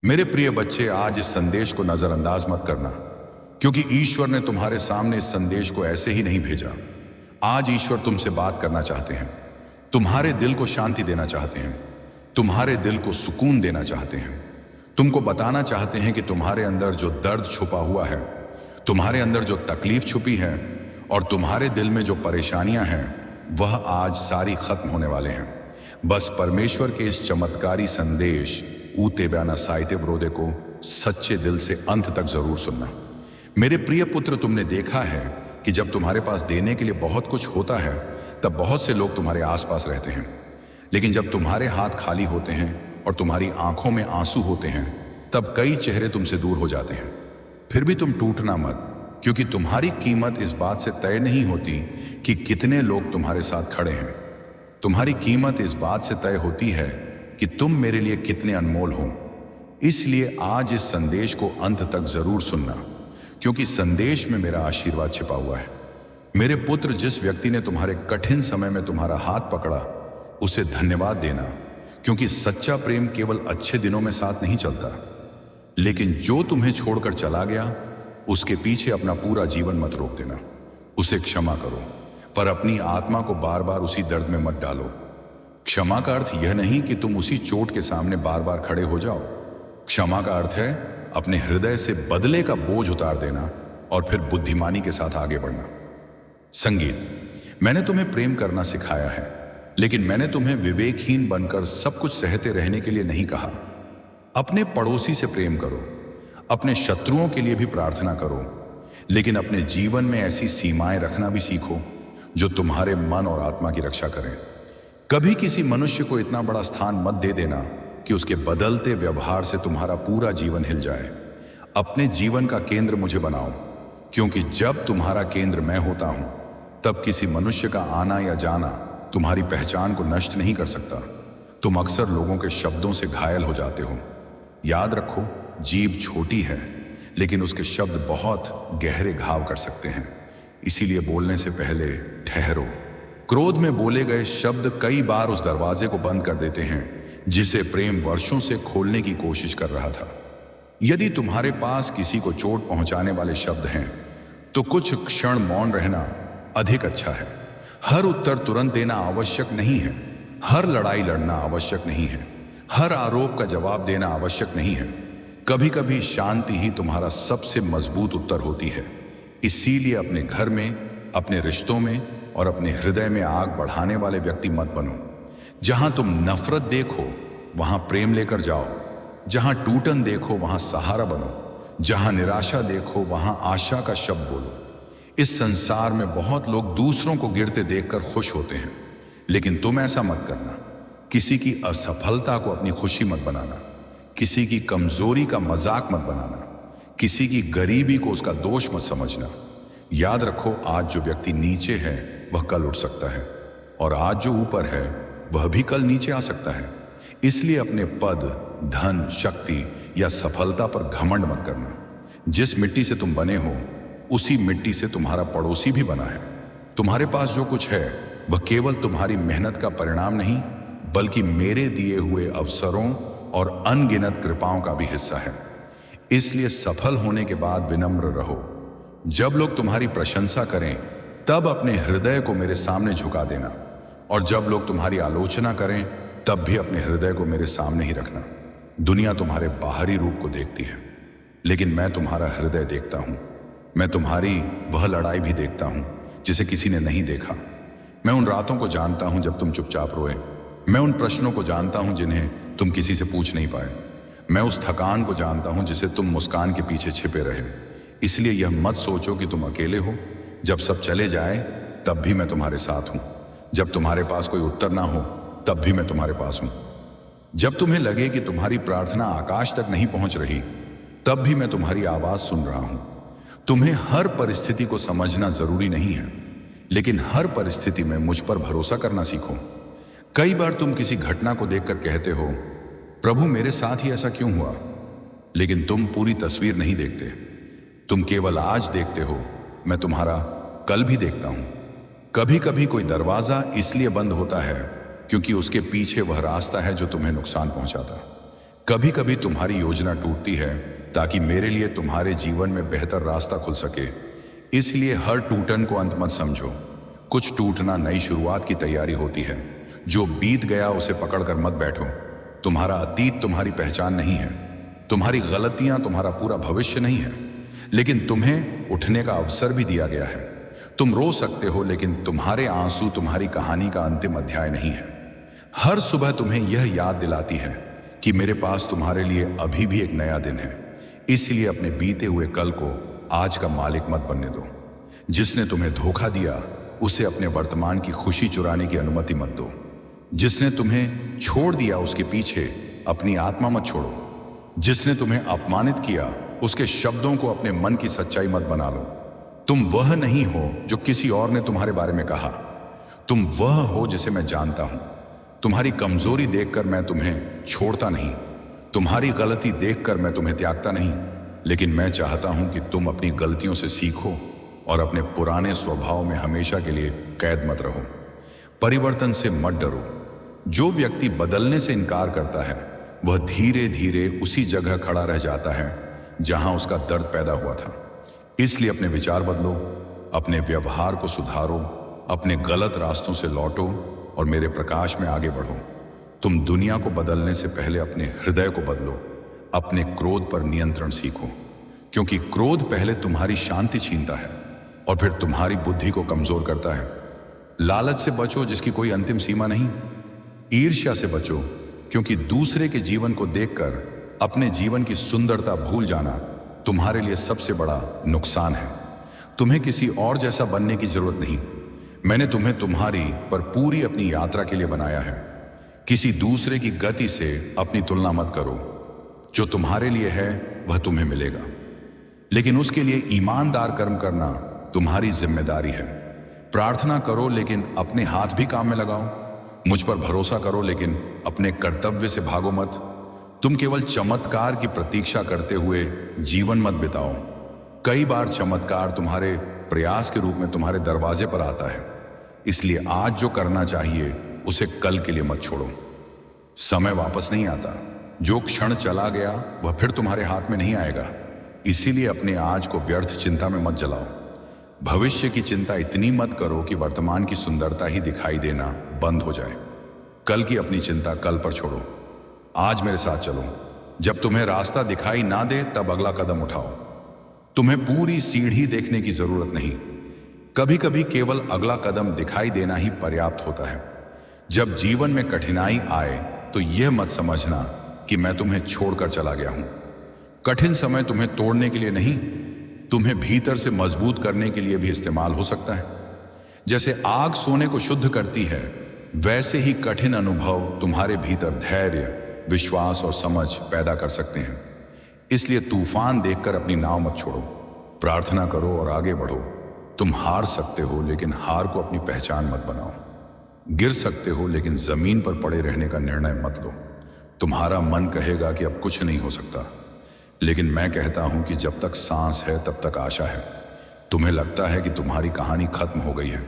मेरे प्रिय बच्चे, आज इस संदेश को नजरअंदाज मत करना, क्योंकि ईश्वर ने तुम्हारे सामने इस संदेश को ऐसे ही नहीं भेजा। आज ईश्वर तुमसे बात करना चाहते हैं, तुम्हारे दिल को शांति देना चाहते हैं, तुम्हारे दिल को सुकून देना चाहते हैं, तुमको बताना चाहते हैं कि तुम्हारे अंदर जो दर्द छुपा हुआ है, तुम्हारे अंदर जो तकलीफ छुपी है और तुम्हारे दिल में जो परेशानियां हैं, वह आज सारी खत्म होने वाले हैं। बस परमेश्वर के इस चमत्कारी संदेश ऊते बयाना साहित्य विरोधे को सच्चे दिल से अंत तक जरूर सुनना। मेरे प्रिय पुत्र, तुमने देखा है कि जब तुम्हारे पास देने के लिए बहुत कुछ होता है, तब बहुत से लोग तुम्हारे आसपास रहते हैं। लेकिन जब तुम्हारे हाथ खाली होते हैं और तुम्हारी आंखों में आंसू होते हैं, तब कई चेहरे तुमसे दूर हो जाते हैं। फिर भी तुम टूटना मत, क्योंकि तुम्हारी कीमत इस बात से तय नहीं होती कि कितने लोग तुम्हारे साथ खड़े हैं। तुम्हारी कीमत इस बात से तय होती है कि तुम मेरे लिए कितने अनमोल हो। इसलिए आज इस संदेश को अंत तक जरूर सुनना, क्योंकि संदेश में मेरा आशीर्वाद छिपा हुआ है। मेरे पुत्र, जिस व्यक्ति ने तुम्हारे कठिन समय में तुम्हारा हाथ पकड़ा, उसे धन्यवाद देना, क्योंकि सच्चा प्रेम केवल अच्छे दिनों में साथ नहीं चलता। लेकिन जो तुम्हें छोड़कर चला गया, उसके पीछे अपना पूरा जीवन मत रोक देना। उसे क्षमा करो, पर अपनी आत्मा को बार बार उसी दर्द में मत डालो। क्षमा का अर्थ यह नहीं कि तुम उसी चोट के सामने बार बार खड़े हो जाओ। क्षमा का अर्थ है अपने हृदय से बदले का बोझ उतार देना और फिर बुद्धिमानी के साथ आगे बढ़ना। संगीत, मैंने तुम्हें प्रेम करना सिखाया है, लेकिन मैंने तुम्हें विवेकहीन बनकर सब कुछ सहते रहने के लिए नहीं कहा। अपने पड़ोसी से प्रेम करो, अपने शत्रुओं के लिए भी प्रार्थना करो, लेकिन अपने जीवन में ऐसी सीमाएं रखना भी सीखो जो तुम्हारे मन और आत्मा की रक्षा करें। कभी किसी मनुष्य को इतना बड़ा स्थान मत दे देना कि उसके बदलते व्यवहार से तुम्हारा पूरा जीवन हिल जाए। अपने जीवन का केंद्र मुझे बनाओ, क्योंकि जब तुम्हारा केंद्र मैं होता हूं, तब किसी मनुष्य का आना या जाना तुम्हारी पहचान को नष्ट नहीं कर सकता। तुम अक्सर लोगों के शब्दों से घायल हो जाते हो। याद रखो, जीभ छोटी है, लेकिन उसके शब्द बहुत गहरे घाव कर सकते हैं। इसीलिए बोलने से पहले ठहरो। क्रोध में बोले गए शब्द कई बार उस दरवाजे को बंद कर देते हैं जिसे प्रेम वर्षों से खोलने की कोशिश कर रहा था। यदि तुम्हारे पास किसी को चोट पहुंचाने वाले शब्द हैं, तो कुछ क्षण मौन रहना अधिक अच्छा है। हर उत्तर तुरंत देना आवश्यक नहीं है, हर लड़ाई लड़ना आवश्यक नहीं है, हर आरोप का जवाब देना आवश्यक नहीं है। कभी कभी शांति ही तुम्हारा सबसे मजबूत उत्तर होती है। इसीलिए अपने घर में, अपने रिश्तों में और अपने हृदय में आग बढ़ाने वाले व्यक्ति मत बनो। जहां तुम नफरत देखो, वहां प्रेम लेकर जाओ। जहां टूटन देखो, वहां सहारा बनो। जहां निराशा देखो, वहां आशा का शब्द बोलो। इस संसार में बहुत लोग दूसरों को गिरते देखकर खुश होते हैं, लेकिन तुम ऐसा मत करना। किसी की असफलता को अपनी खुशी मत बनाना, किसी की कमजोरी का मजाक मत बनाना, किसी की गरीबी को उसका दोष मत समझना। याद रखो, आज जो व्यक्ति नीचे है वह कल उठ सकता है, और आज जो ऊपर है वह भी कल नीचे आ सकता है। इसलिए अपने पद, धन, शक्ति या सफलता पर घमंड मत करना। जिस मिट्टी से तुम बने हो, उसी मिट्टी से तुम्हारा पड़ोसी भी बना है। तुम्हारे पास जो कुछ है वह केवल तुम्हारी मेहनत का परिणाम नहीं, बल्कि मेरे दिए हुए अवसरों और अनगिनत कृपाओं का भी हिस्सा है। इसलिए सफल होने के बाद विनम्र रहो। जब लोग तुम्हारी प्रशंसा करें, तब अपने हृदय को मेरे सामने झुका देना, और जब लोग तुम्हारी आलोचना करें, तब भी अपने हृदय को मेरे सामने ही रखना। दुनिया तुम्हारे बाहरी रूप को देखती है, लेकिन मैं तुम्हारा हृदय देखता हूं। मैं तुम्हारी वह लड़ाई भी देखता हूं जिसे किसी ने नहीं देखा। मैं उन रातों को जानता हूं जब तुम चुपचाप रोए। मैं उन प्रश्नों को जानता हूं जिन्हें तुम किसी से पूछ नहीं पाए। मैं उस थकान को जानता हूं जिसे तुम मुस्कान के पीछे छिपे रहे। इसलिए यह मत सोचो कि तुम अकेले हो। जब सब चले जाए, तब भी मैं तुम्हारे साथ हूं। जब तुम्हारे पास कोई उत्तर ना हो, तब भी मैं तुम्हारे पास हूं। जब तुम्हें लगे कि तुम्हारी प्रार्थना आकाश तक नहीं पहुंच रही, तब भी मैं तुम्हारी आवाज सुन रहा हूं। तुम्हें हर परिस्थिति को समझना जरूरी नहीं है, लेकिन हर परिस्थिति में मुझ पर भरोसा करना सीखो। कई बार तुम किसी घटना को देखकर कहते हो, प्रभु मेरे साथ ही ऐसा क्यों हुआ? लेकिन तुम पूरी तस्वीर नहीं देखते। तुम केवल आज देखते हो। मैं तुम्हारा कल भी देखता हूं। कभी कभी कोई दरवाजा इसलिए बंद होता है क्योंकि उसके पीछे वह रास्ता है जो तुम्हें नुकसान पहुंचाता। कभी कभी तुम्हारी योजना टूटती है ताकि मेरे लिए तुम्हारे जीवन में बेहतर रास्ता खुल सके। इसलिए हर टूटन को अंत मत समझो। कुछ टूटना नई शुरुआत की तैयारी होती है। जो बीत गया उसे पकड़कर मत बैठो। तुम्हारा अतीत तुम्हारी पहचान नहीं है, तुम्हारी गलतियां तुम्हारा पूरा भविष्य नहीं है, लेकिन तुम्हें उठने का अवसर भी दिया गया है। तुम रो सकते हो, लेकिन तुम्हारे आंसू तुम्हारी कहानी का अंतिम अध्याय नहीं है। हर सुबह तुम्हें यह याद दिलाती है कि मेरे पास तुम्हारे लिए अभी भी एक नया दिन है। इसलिए अपने बीते हुए कल को आज का मालिक मत बनने दो। जिसने तुम्हें धोखा दिया उसे अपने वर्तमान की खुशी चुराने की अनुमति मत दो। जिसने तुम्हें छोड़ दिया उसके पीछे अपनी आत्मा मत छोड़ो। जिसने तुम्हें अपमानित किया उसके शब्दों को अपने मन की सच्चाई मत बना लो। तुम वह नहीं हो जो किसी और ने तुम्हारे बारे में कहा। तुम वह हो जिसे मैं जानता हूं। तुम्हारी कमजोरी देखकर मैं तुम्हें छोड़ता नहीं, तुम्हारी गलती देखकर मैं तुम्हें त्यागता नहीं, लेकिन मैं चाहता हूं कि तुम अपनी गलतियों से सीखो और अपने पुराने स्वभाव में हमेशा के लिए कैद मत रहो। परिवर्तन से मत डरो। जो व्यक्ति बदलने से इनकार करता है वह धीरे धीरे उसी जगह खड़ा रह जाता है जहां उसका दर्द पैदा हुआ था। इसलिए अपने विचार बदलो, अपने व्यवहार को सुधारो, अपने गलत रास्तों से लौटो और मेरे प्रकाश में आगे बढ़ो। तुम दुनिया को बदलने से पहले अपने हृदय को बदलो। अपने क्रोध पर नियंत्रण सीखो, क्योंकि क्रोध पहले तुम्हारी शांति छीनता है और फिर तुम्हारी बुद्धि को कमजोर करता है। लालच से बचो जिसकी कोई अंतिम सीमा नहीं। ईर्ष्या से बचो, क्योंकि दूसरे के जीवन को देखकर अपने जीवन की सुंदरता भूल जाना तुम्हारे लिए सबसे बड़ा नुकसान है। तुम्हें किसी और जैसा बनने की जरूरत नहीं। मैंने तुम्हें तुम्हारी पर पूरी अपनी यात्रा के लिए बनाया है। किसी दूसरे की गति से अपनी तुलना मत करो। जो तुम्हारे लिए है वह तुम्हें मिलेगा, लेकिन उसके लिए ईमानदार कर्म करना तुम्हारी जिम्मेदारी है। प्रार्थना करो लेकिन अपने हाथ भी काम में लगाओ। मुझ पर भरोसा करो लेकिन अपने कर्तव्य से भागो मत। तुम केवल चमत्कार की प्रतीक्षा करते हुए जीवन मत बिताओ। कई बार चमत्कार तुम्हारे प्रयास के रूप में तुम्हारे दरवाजे पर आता है। इसलिए आज जो करना चाहिए उसे कल के लिए मत छोड़ो। समय वापस नहीं आता। जो क्षण चला गया वह फिर तुम्हारे हाथ में नहीं आएगा। इसीलिए अपने आज को व्यर्थ चिंता में मत जलाओ। भविष्य की चिंता इतनी मत करो कि वर्तमान की सुंदरता ही दिखाई देना बंद हो जाए। कल की अपनी चिंता कल पर छोड़ो। आज मेरे साथ चलो। जब तुम्हें रास्ता दिखाई ना दे तब अगला कदम उठाओ। तुम्हें पूरी सीढ़ी देखने की जरूरत नहीं। कभी कभी केवल अगला कदम दिखाई देना ही पर्याप्त होता है। जब जीवन में कठिनाई आए तो यह मत समझना कि मैं तुम्हें छोड़कर चला गया हूं। कठिन समय तुम्हें तोड़ने के लिए नहीं, तुम्हें भीतर से मजबूत करने के लिए भी इस्तेमाल हो सकता है। जैसे आग सोने को शुद्ध करती है, वैसे ही कठिन अनुभव तुम्हारे भीतर धैर्य, विश्वास और समझ पैदा कर सकते हैं। इसलिए तूफान देखकर अपनी नाव मत छोड़ो। प्रार्थना करो और आगे बढ़ो। तुम हार सकते हो लेकिन हार को अपनी पहचान मत बनाओ। गिर सकते हो लेकिन जमीन पर पड़े रहने का निर्णय मत लो। तुम्हारा मन कहेगा कि अब कुछ नहीं हो सकता, लेकिन मैं कहता हूं कि जब तक सांस है तब तक आशा है। तुम्हें लगता है कि तुम्हारी कहानी खत्म हो गई है,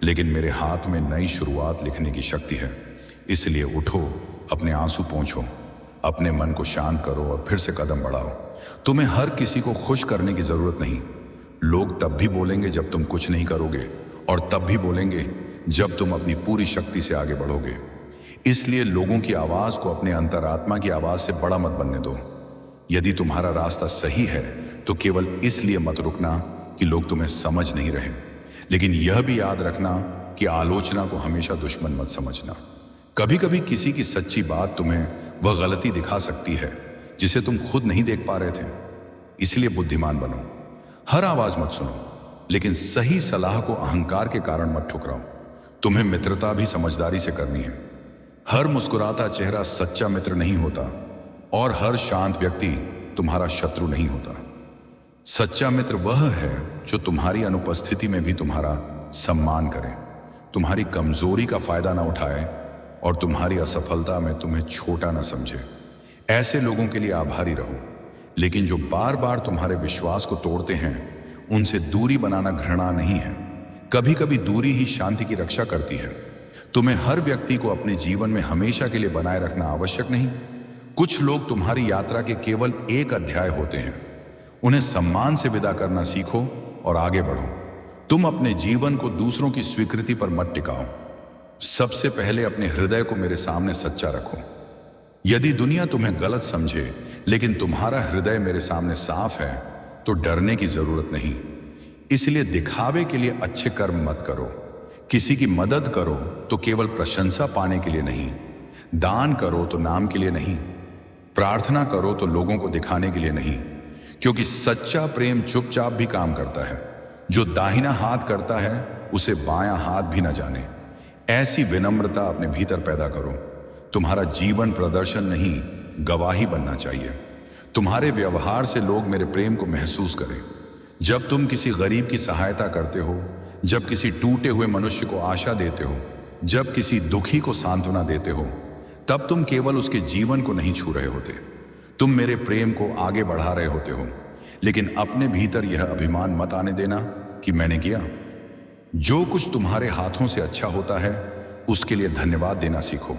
लेकिन मेरे हाथ में नई शुरुआत लिखने की शक्ति है। इसलिए उठो, अपने आंसू पोंछो, अपने मन को शांत करो और फिर से कदम बढ़ाओ। तुम्हें हर किसी को खुश करने की जरूरत नहीं। लोग तब भी बोलेंगे जब तुम कुछ नहीं करोगे, और तब भी बोलेंगे जब तुम अपनी पूरी शक्ति से आगे बढ़ोगे। इसलिए लोगों की आवाज को अपने अंतरात्मा की आवाज से बड़ा मत बनने दो। यदि तुम्हारा रास्ता सही है तो केवल इसलिए मत रुकना कि लोग तुम्हें समझ नहीं रहे, लेकिन यह भी याद रखना कि आलोचना को हमेशा दुश्मन मत समझना। कभी कभी किसी की सच्ची बात तुम्हें वह गलती दिखा सकती है जिसे तुम खुद नहीं देख पा रहे थे। इसलिए बुद्धिमान बनो। हर आवाज मत सुनो, लेकिन सही सलाह को अहंकार के कारण मत ठुकराओ। तुम्हें मित्रता भी समझदारी से करनी है। हर मुस्कुराता चेहरा सच्चा मित्र नहीं होता, और हर शांत व्यक्ति तुम्हारा शत्रु नहीं होता। सच्चा मित्र वह है जो तुम्हारी अनुपस्थिति में भी तुम्हारा सम्मान करे, तुम्हारी कमजोरी का फायदा ना उठाए और तुम्हारी असफलता में तुम्हें छोटा ना समझे। ऐसे लोगों के लिए आभारी रहो, लेकिन जो बार बार तुम्हारे विश्वास को तोड़ते हैं उनसे दूरी बनाना घृणा नहीं है। कभी कभी दूरी ही शांति की रक्षा करती है। तुम्हें हर व्यक्ति को अपने जीवन में हमेशा के लिए बनाए रखना आवश्यक नहीं। कुछ लोग तुम्हारी यात्रा के केवल एक अध्याय होते हैं। उन्हें सम्मान से विदा करना सीखो और आगे बढ़ो। तुम अपने जीवन को दूसरों की स्वीकृति पर मत टिकाओ। सबसे पहले अपने हृदय को मेरे सामने सच्चा रखो। यदि दुनिया तुम्हें गलत समझे लेकिन तुम्हारा हृदय मेरे सामने साफ है तो डरने की जरूरत नहीं। इसलिए दिखावे के लिए अच्छे कर्म मत करो। किसी की मदद करो तो केवल प्रशंसा पाने के लिए नहीं। दान करो तो नाम के लिए नहीं। प्रार्थना करो तो लोगों को दिखाने के लिए नहीं, क्योंकि सच्चा प्रेम चुपचाप भी काम करता है। जो दाहिना हाथ करता है उसे बायां हाथ भी न जाने। ऐसी विनम्रता अपने भीतर पैदा करो। तुम्हारा जीवन प्रदर्शन नहीं, गवाही बनना चाहिए। तुम्हारे व्यवहार से लोग मेरे प्रेम को महसूस करें। जब तुम किसी गरीब की सहायता करते हो, जब किसी टूटे हुए मनुष्य को आशा देते हो, जब किसी दुखी को सांत्वना देते हो, तब तुम केवल उसके जीवन को नहीं छू रहे होते, तुम मेरे प्रेम को आगे बढ़ा रहे होते हो। लेकिन अपने भीतर यह अभिमान मत आने देना कि मैंने किया। जो कुछ तुम्हारे हाथों से अच्छा होता है उसके लिए धन्यवाद देना सीखो।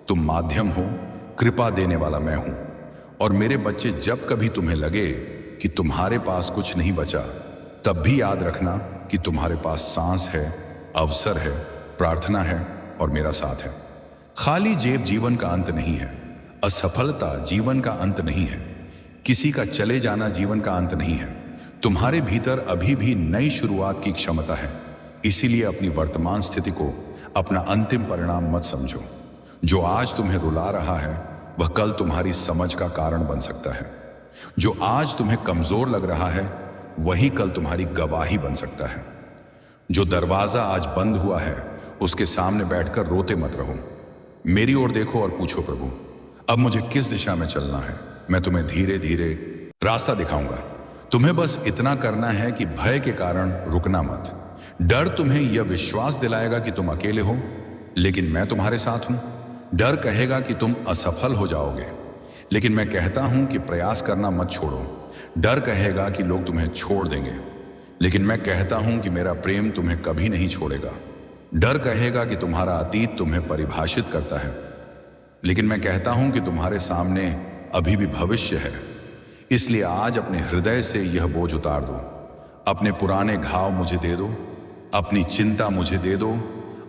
तुम माध्यम हो, कृपा देने वाला मैं हूं। और मेरे बच्चे, जब कभी तुम्हें लगे कि तुम्हारे पास कुछ नहीं बचा, तब भी याद रखना कि तुम्हारे पास सांस है, अवसर है, प्रार्थना है और मेरा साथ है। खाली जेब जीवन का अंत नहीं है। असफलता जीवन का अंत नहीं है। किसी का चले जाना जीवन का अंत नहीं है। तुम्हारे भीतर अभी भी नई शुरुआत की क्षमता है। इसीलिए अपनी वर्तमान स्थिति को अपना अंतिम परिणाम मत समझो। जो आज तुम्हें रुला रहा है वह कल तुम्हारी समझ का कारण बन सकता है। जो आज तुम्हें कमजोर लग रहा है वही कल तुम्हारी गवाही बन सकता है। जो दरवाजा आज बंद हुआ है उसके सामने बैठकर रोते मत रहो। मेरी ओर देखो और पूछो, प्रभु अब मुझे किस दिशा में चलना है। मैं तुम्हें धीरे धीरे रास्ता दिखाऊंगा। तुम्हें बस इतना करना है कि भय के कारण रुकना मत। डर तुम्हें यह विश्वास दिलाएगा कि तुम अकेले हो, लेकिन मैं तुम्हारे साथ हूं। डर कहेगा कि तुम असफल हो जाओगे, लेकिन मैं कहता हूं कि प्रयास करना मत छोड़ो। डर कहेगा कि लोग तुम्हें छोड़ देंगे, लेकिन मैं कहता हूं कि मेरा प्रेम तुम्हें कभी नहीं छोड़ेगा। डर कहेगा कि तुम्हारा अतीत तुम्हें परिभाषित करता है, लेकिन मैं कहता हूं कि तुम्हारे सामने अभी भी भविष्य है। इसलिए आज अपने हृदय से यह बोझ उतार दो। अपने पुराने घाव मुझे दे दो, अपनी चिंता मुझे दे दो,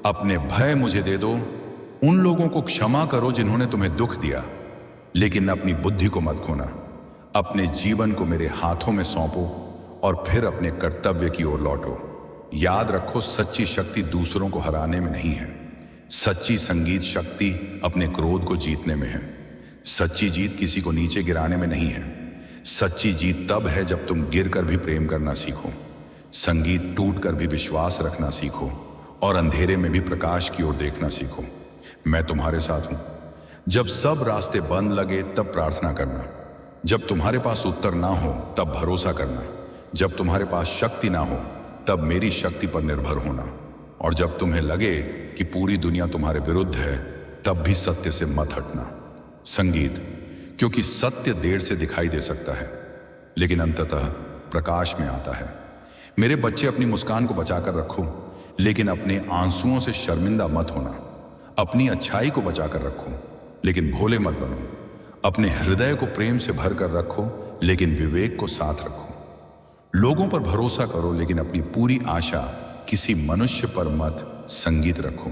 अपने भय मुझे दे दो। उन लोगों को क्षमा करो जिन्होंने तुम्हें दुख दिया, लेकिन अपनी बुद्धि को मत खोना। अपने जीवन को मेरे हाथों में सौंपो और फिर अपने कर्तव्य की ओर लौटो। याद रखो, सच्ची शक्ति दूसरों को हराने में नहीं है। सच्ची संगीत शक्ति अपने क्रोध को जीतने में है। सच्ची जीत किसी को नीचे गिराने में नहीं है। सच्ची जीत तब है जब तुम गिरकर भी प्रेम करना सीखो, संगीत टूटकर भी विश्वास रखना सीखो और अंधेरे में भी प्रकाश की ओर देखना सीखो। मैं तुम्हारे साथ हूं। जब सब रास्ते बंद लगे तब प्रार्थना करना। जब तुम्हारे पास उत्तर ना हो तब भरोसा करना। जब तुम्हारे पास शक्ति ना हो तब मेरी शक्ति पर निर्भर होना। और जब तुम्हें लगे कि पूरी दुनिया तुम्हारे विरुद्ध है तब भी सत्य से मत हटना। संगीत, क्योंकि सत्य देर से दिखाई दे सकता है लेकिन अंततः प्रकाश में आता है। मेरे बच्चे, अपनी मुस्कान को बचाकर रखो, लेकिन अपने आंसुओं से शर्मिंदा मत होना। अपनी अच्छाई को बचाकर रखो, लेकिन भोले मत बनो। अपने हृदय को प्रेम से भरकर रखो, लेकिन विवेक को साथ रखो। लोगों पर भरोसा करो, लेकिन अपनी पूरी आशा किसी मनुष्य पर मत। संगीत रखो,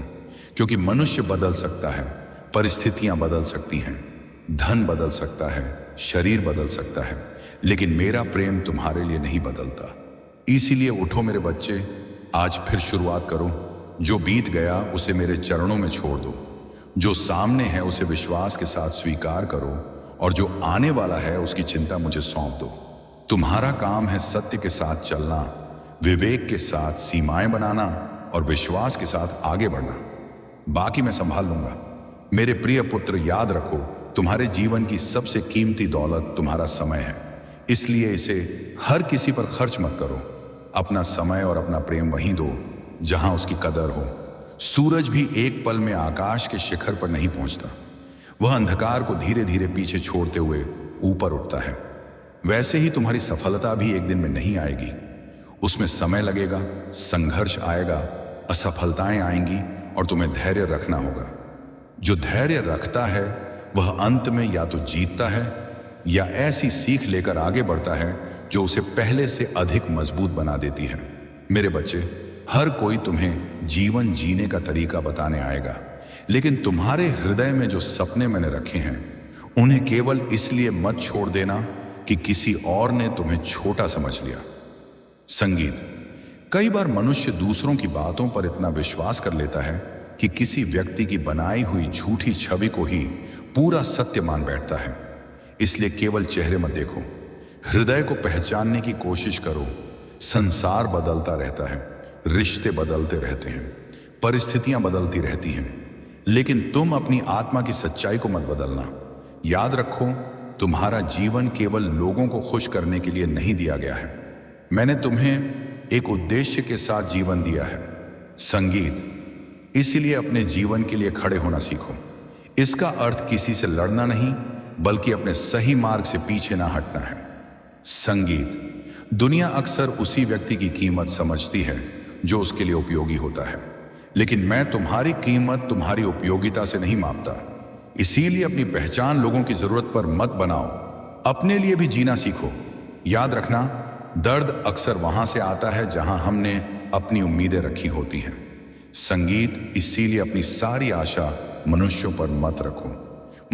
क्योंकि मनुष्य बदल सकता है, परिस्थितियां बदल सकती हैं, धन बदल सकता है, शरीर बदल सकता है, लेकिन मेरा प्रेम तुम्हारे लिए नहीं बदलता। इसीलिए उठो मेरे बच्चे, आज फिर शुरुआत करो। जो बीत गया उसे मेरे चरणों में छोड़ दो। जो सामने है उसे विश्वास के साथ स्वीकार करो, और जो आने वाला है उसकी चिंता मुझे सौंप दो। तुम्हारा काम है सत्य के साथ चलना, विवेक के साथ सीमाएं बनाना और विश्वास के साथ आगे बढ़ना। बाकी मैं संभाल लूंगा। मेरे प्रिय पुत्र, याद रखो, तुम्हारे जीवन की सबसे कीमती दौलत तुम्हारा समय है। इसलिए इसे हर किसी पर खर्च मत करो। अपना समय और अपना प्रेम वहीं दो जहां उसकी कदर हो। सूरज भी एक पल में आकाश के शिखर पर नहीं पहुंचता। वह अंधकार को धीरे धीरे पीछे छोड़ते हुए ऊपर उठता है। वैसे ही तुम्हारी सफलता भी एक दिन में नहीं आएगी। उसमें समय लगेगा, संघर्ष आएगा, असफलताएं आएंगी और तुम्हें धैर्य रखना होगा। जो धैर्य रखता है वह अंत में या तो जीतता है या ऐसी सीख लेकर आगे बढ़ता है जो उसे पहले से अधिक मजबूत बना देती है। मेरे बच्चे, हर कोई तुम्हें जीवन जीने का तरीका बताने आएगा, लेकिन तुम्हारे हृदय में जो सपने मैंने रखे हैं उन्हें केवल इसलिए मत छोड़ देना कि किसी और ने तुम्हें छोटा समझ लिया। संगीत। कई बार मनुष्य दूसरों की बातों पर इतना विश्वास कर लेता है कि किसी व्यक्ति की बनाई हुई झूठी छवि को ही पूरा सत्य मान बैठता है। इसलिए केवल चेहरे मत देखो, हृदय को पहचानने की कोशिश करो। संसार बदलता रहता है, रिश्ते बदलते रहते हैं, परिस्थितियां बदलती रहती हैं, लेकिन तुम अपनी आत्मा की सच्चाई को मत बदलना। याद रखो, तुम्हारा जीवन केवल लोगों को खुश करने के लिए नहीं दिया गया है। मैंने तुम्हें एक उद्देश्य के साथ जीवन दिया है, संगीत। इसीलिए अपने जीवन के लिए खड़े होना सीखो। इसका अर्थ किसी से लड़ना नहीं, बल्कि अपने सही मार्ग से पीछे ना हटना है। संगीत। दुनिया अक्सर उसी व्यक्ति की कीमत समझती है जो उसके लिए उपयोगी होता है, लेकिन मैं तुम्हारी कीमत तुम्हारी उपयोगिता से नहीं मापता। इसीलिए अपनी पहचान लोगों की जरूरत पर मत बनाओ, अपने लिए भी जीना सीखो। याद रखना, दर्द अक्सर वहां से आता है जहां हमने अपनी उम्मीदें रखी होती हैं। संगीत। इसीलिए अपनी सारी आशा मनुष्यों पर मत रखो।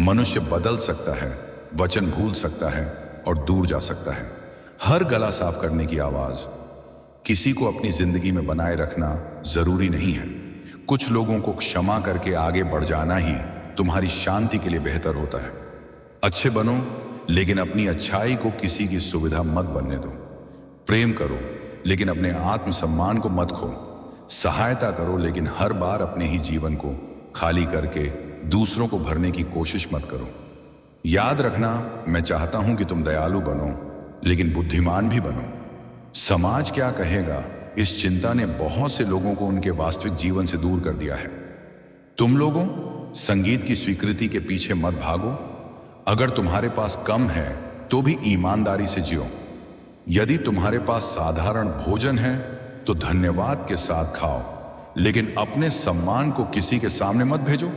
मनुष्य बदल सकता है, वचन भूल सकता है और दूर जा सकता है। हर गला साफ करने की आवाज किसी को अपनी जिंदगी में बनाए रखना जरूरी नहीं है। कुछ लोगों को क्षमा करके आगे बढ़ जाना ही तुम्हारी शांति के लिए बेहतर होता है। अच्छे बनो, लेकिन अपनी अच्छाई को किसी की सुविधा मत बनने दो। प्रेम करो, लेकिन अपने आत्मसम्मान को मत खो। सहायता करो, लेकिन हर बार अपने ही जीवन को खाली करके दूसरों को भरने की कोशिश मत करो। याद रखना, मैं चाहता हूं कि तुम दयालु बनो, लेकिन बुद्धिमान भी बनो। समाज क्या कहेगा, इस चिंता ने बहुत से लोगों को उनके वास्तविक जीवन से दूर कर दिया है। तुम लोगों, संगीत की स्वीकृति के पीछे मत भागो। अगर तुम्हारे पास कम है तो भी ईमानदारी से जियो। यदि तुम्हारे पास साधारण भोजन है तो धन्यवाद के साथ खाओ, लेकिन अपने सम्मान को किसी के सामने मत भेजो।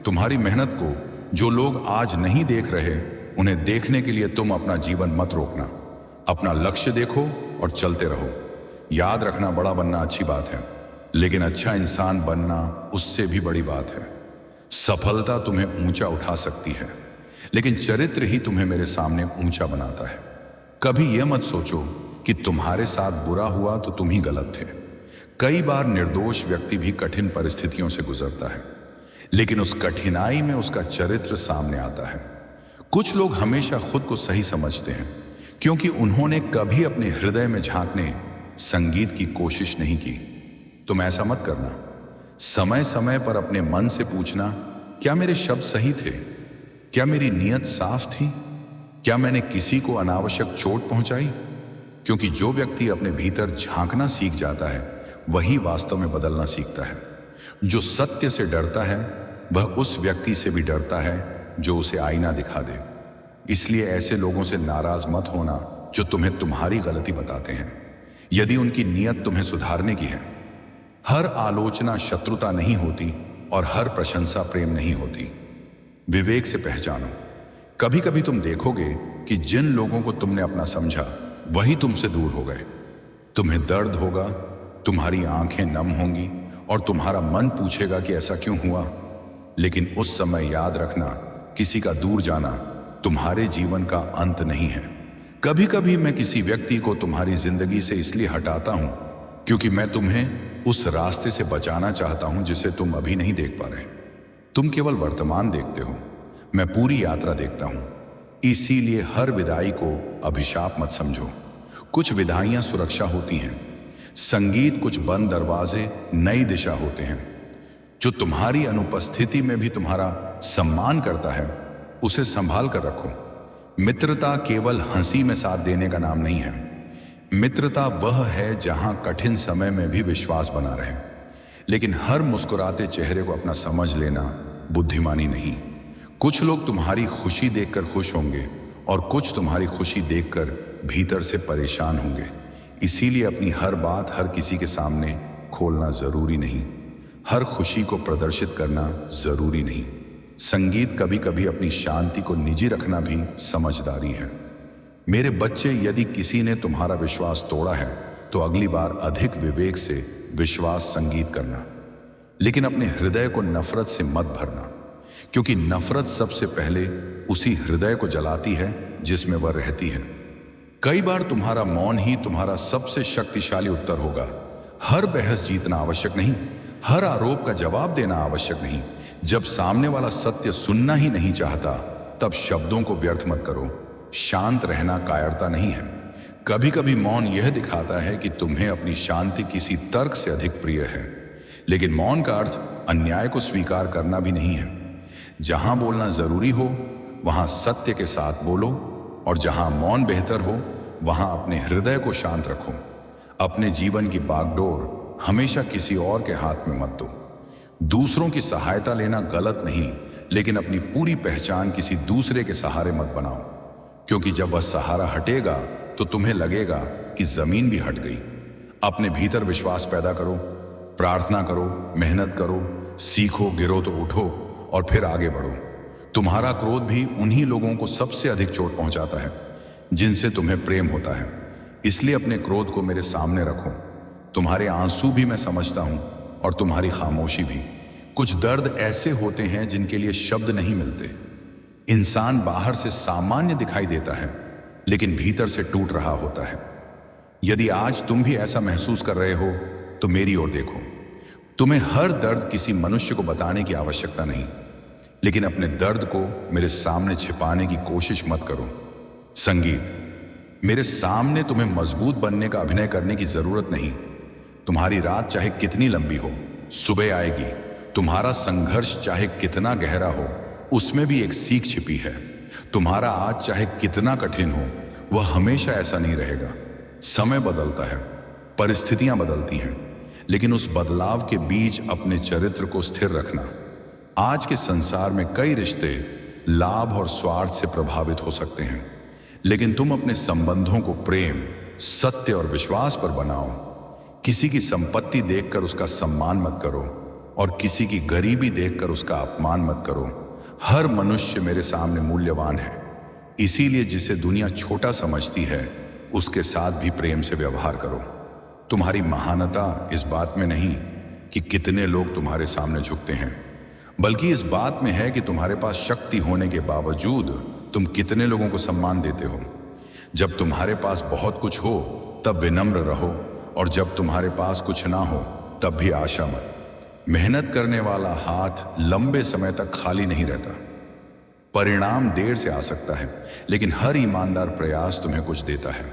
तुम्हारी मेहनत को जो लोग आज नहीं देख रहे, उन्हें देखने के लिए तुम अपना जीवन मत रोकना। अपना लक्ष्य देखो और चलते रहो। याद रखना, बड़ा बनना अच्छी बात है, लेकिन अच्छा इंसान बनना उससे भी बड़ी बात है। सफलता तुम्हें ऊंचा उठा सकती है, लेकिन चरित्र ही तुम्हें मेरे सामने ऊंचा बनाता है। कभी यह मत सोचो कि तुम्हारे साथ बुरा हुआ तो तुम ही गलत थे। कई बार निर्दोष व्यक्ति भी कठिन परिस्थितियों से गुजरता है, लेकिन उस कठिनाई में उसका चरित्र सामने आता है। कुछ लोग हमेशा खुद को सही समझते हैं क्योंकि उन्होंने कभी अपने हृदय में झांकने संगीत की कोशिश नहीं की। तुम ऐसा मत करना। समय समय पर अपने मन से पूछना, क्या मेरे शब्द सही थे? क्या मेरी नीयत साफ थी? क्या मैंने किसी को अनावश्यक चोट पहुंचाई? क्योंकि जो व्यक्ति अपने भीतर झांकना सीख जाता है, वही वास्तव में बदलना सीखता है। जो सत्य से डरता है वह उस व्यक्ति से भी डरता है जो उसे आईना दिखा दे। इसलिए ऐसे लोगों से नाराज मत होना जो तुम्हें तुम्हारी गलती बताते हैं, यदि उनकी नीयत तुम्हें सुधारने की है। हर आलोचना शत्रुता नहीं होती और हर प्रशंसा प्रेम नहीं होती। विवेक से पहचानो। कभी कभी तुम देखोगे कि जिन लोगों को तुमने अपना समझा वही तुमसे दूर हो गए। तुम्हें दर्द होगा, तुम्हारी आंखें नम होंगी और तुम्हारा मन पूछेगा कि ऐसा क्यों हुआ। लेकिन उस समय याद रखना, किसी का दूर जाना तुम्हारे जीवन का अंत नहीं है। कभी कभी मैं किसी व्यक्ति को तुम्हारी जिंदगी से इसलिए हटाता हूं क्योंकि मैं तुम्हें उस रास्ते से बचाना चाहता हूं जिसे तुम अभी नहीं देख पा रहे। तुम केवल वर्तमान देखते हो, मैं पूरी यात्रा देखता हूं। इसीलिए हर विदाई को अभिशाप मत समझो। कुछ विदाइयां सुरक्षा होती हैं। संगीत कुछ बंद दरवाजे नई दिशा होते हैं। जो तुम्हारी अनुपस्थिति में भी तुम्हारा सम्मान करता है, उसे संभाल कर रखो। मित्रता केवल हंसी में साथ देने का नाम नहीं है। मित्रता वह है जहां कठिन समय में भी विश्वास बना रहे। लेकिन हर मुस्कुराते चेहरे को अपना समझ लेना बुद्धिमानी नहीं। कुछ लोग तुम्हारी खुशी देखकर खुश होंगे और कुछ तुम्हारी खुशी देखकर भीतर से परेशान होंगे। इसीलिए अपनी हर बात हर किसी के सामने खोलना जरूरी नहीं। हर खुशी को प्रदर्शित करना जरूरी नहीं। संगीत कभी कभी अपनी शांति को निजी रखना भी समझदारी है। मेरे बच्चे, यदि किसी ने तुम्हारा विश्वास तोड़ा है तो अगली बार अधिक विवेक से विश्वास संगीत करना, लेकिन अपने हृदय को नफरत से मत भरना, क्योंकि नफरत सबसे पहले उसी हृदय को जलाती है जिसमें वह रहती है। कई बार तुम्हारा मौन ही तुम्हारा सबसे शक्तिशाली उत्तर होगा। हर बहस जीतना आवश्यक नहीं, हर आरोप का जवाब देना आवश्यक नहीं। जब सामने वाला सत्य सुनना ही नहीं चाहता, तब शब्दों को व्यर्थ मत करो। शांत रहना कायरता नहीं है। कभी कभी मौन यह दिखाता है कि तुम्हें अपनी शांति किसी तर्क से अधिक प्रिय है, लेकिन मौन का अर्थ अन्याय को स्वीकार करना भी नहीं है। जहां बोलना जरूरी हो वहां सत्य के साथ बोलो, और जहां मौन बेहतर हो वहां अपने हृदय को शांत रखो। अपने जीवन की बागडोर हमेशा किसी और के हाथ में मत दो। दूसरों की सहायता लेना गलत नहीं, लेकिन अपनी पूरी पहचान किसी दूसरे के सहारे मत बनाओ, क्योंकि जब वह सहारा हटेगा तो तुम्हें लगेगा कि जमीन भी हट गई। अपने भीतर विश्वास पैदा करो, प्रार्थना करो, मेहनत करो, सीखो, गिरो तो उठो और फिर आगे बढ़ो। तुम्हारा क्रोध भी उन्हीं लोगों को सबसे अधिक चोट पहुंचाता है जिनसे तुम्हें प्रेम होता है। इसलिए अपने क्रोध को मेरे सामने रखो। तुम्हारे आंसू भी मैं समझता हूं और तुम्हारी खामोशी भी। कुछ दर्द ऐसे होते हैं जिनके लिए शब्द नहीं मिलते। इंसान बाहर से सामान्य दिखाई देता है, लेकिन भीतर से टूट रहा होता है। यदि आज तुम भी ऐसा महसूस कर रहे हो तो मेरी ओर देखो। तुम्हें हर दर्द किसी मनुष्य को बताने की आवश्यकता नहीं, लेकिन अपने दर्द को मेरे सामने छिपाने की कोशिश मत करो। संगीत, मेरे सामने तुम्हें मजबूत बनने का अभिनय करने की जरूरत नहीं। तुम्हारी रात चाहे कितनी लंबी हो, सुबह आएगी। तुम्हारा संघर्ष चाहे कितना गहरा हो, उसमें भी एक सीख छिपी है। तुम्हारा आज चाहे कितना कठिन हो, वह हमेशा ऐसा नहीं रहेगा। समय बदलता है, परिस्थितियां बदलती हैं, लेकिन उस बदलाव के बीच अपने चरित्र को स्थिर रखना। आज के संसार में कई रिश्ते लाभ और स्वार्थ से प्रभावित हो सकते हैं, लेकिन तुम अपने संबंधों को प्रेम, सत्य और विश्वास पर बनाओ। किसी की संपत्ति देखकर उसका सम्मान मत करो और किसी की गरीबी देखकर उसका अपमान मत करो। हर मनुष्य मेरे सामने मूल्यवान है, इसीलिए जिसे दुनिया छोटा समझती है उसके साथ भी प्रेम से व्यवहार करो। तुम्हारी महानता इस बात में नहीं कि कितने लोग तुम्हारे सामने झुकते हैं, बल्कि इस बात में है कि तुम्हारे पास शक्ति होने के बावजूद तुम कितने लोगों को सम्मान देते हो। जब तुम्हारे पास बहुत कुछ हो तब विनम्र रहो, और जब तुम्हारे पास कुछ ना हो तब भी आशा मत। मेहनत करने वाला हाथ लंबे समय तक खाली नहीं रहता। परिणाम देर से आ सकता है, लेकिन हर ईमानदार प्रयास तुम्हें कुछ देता है,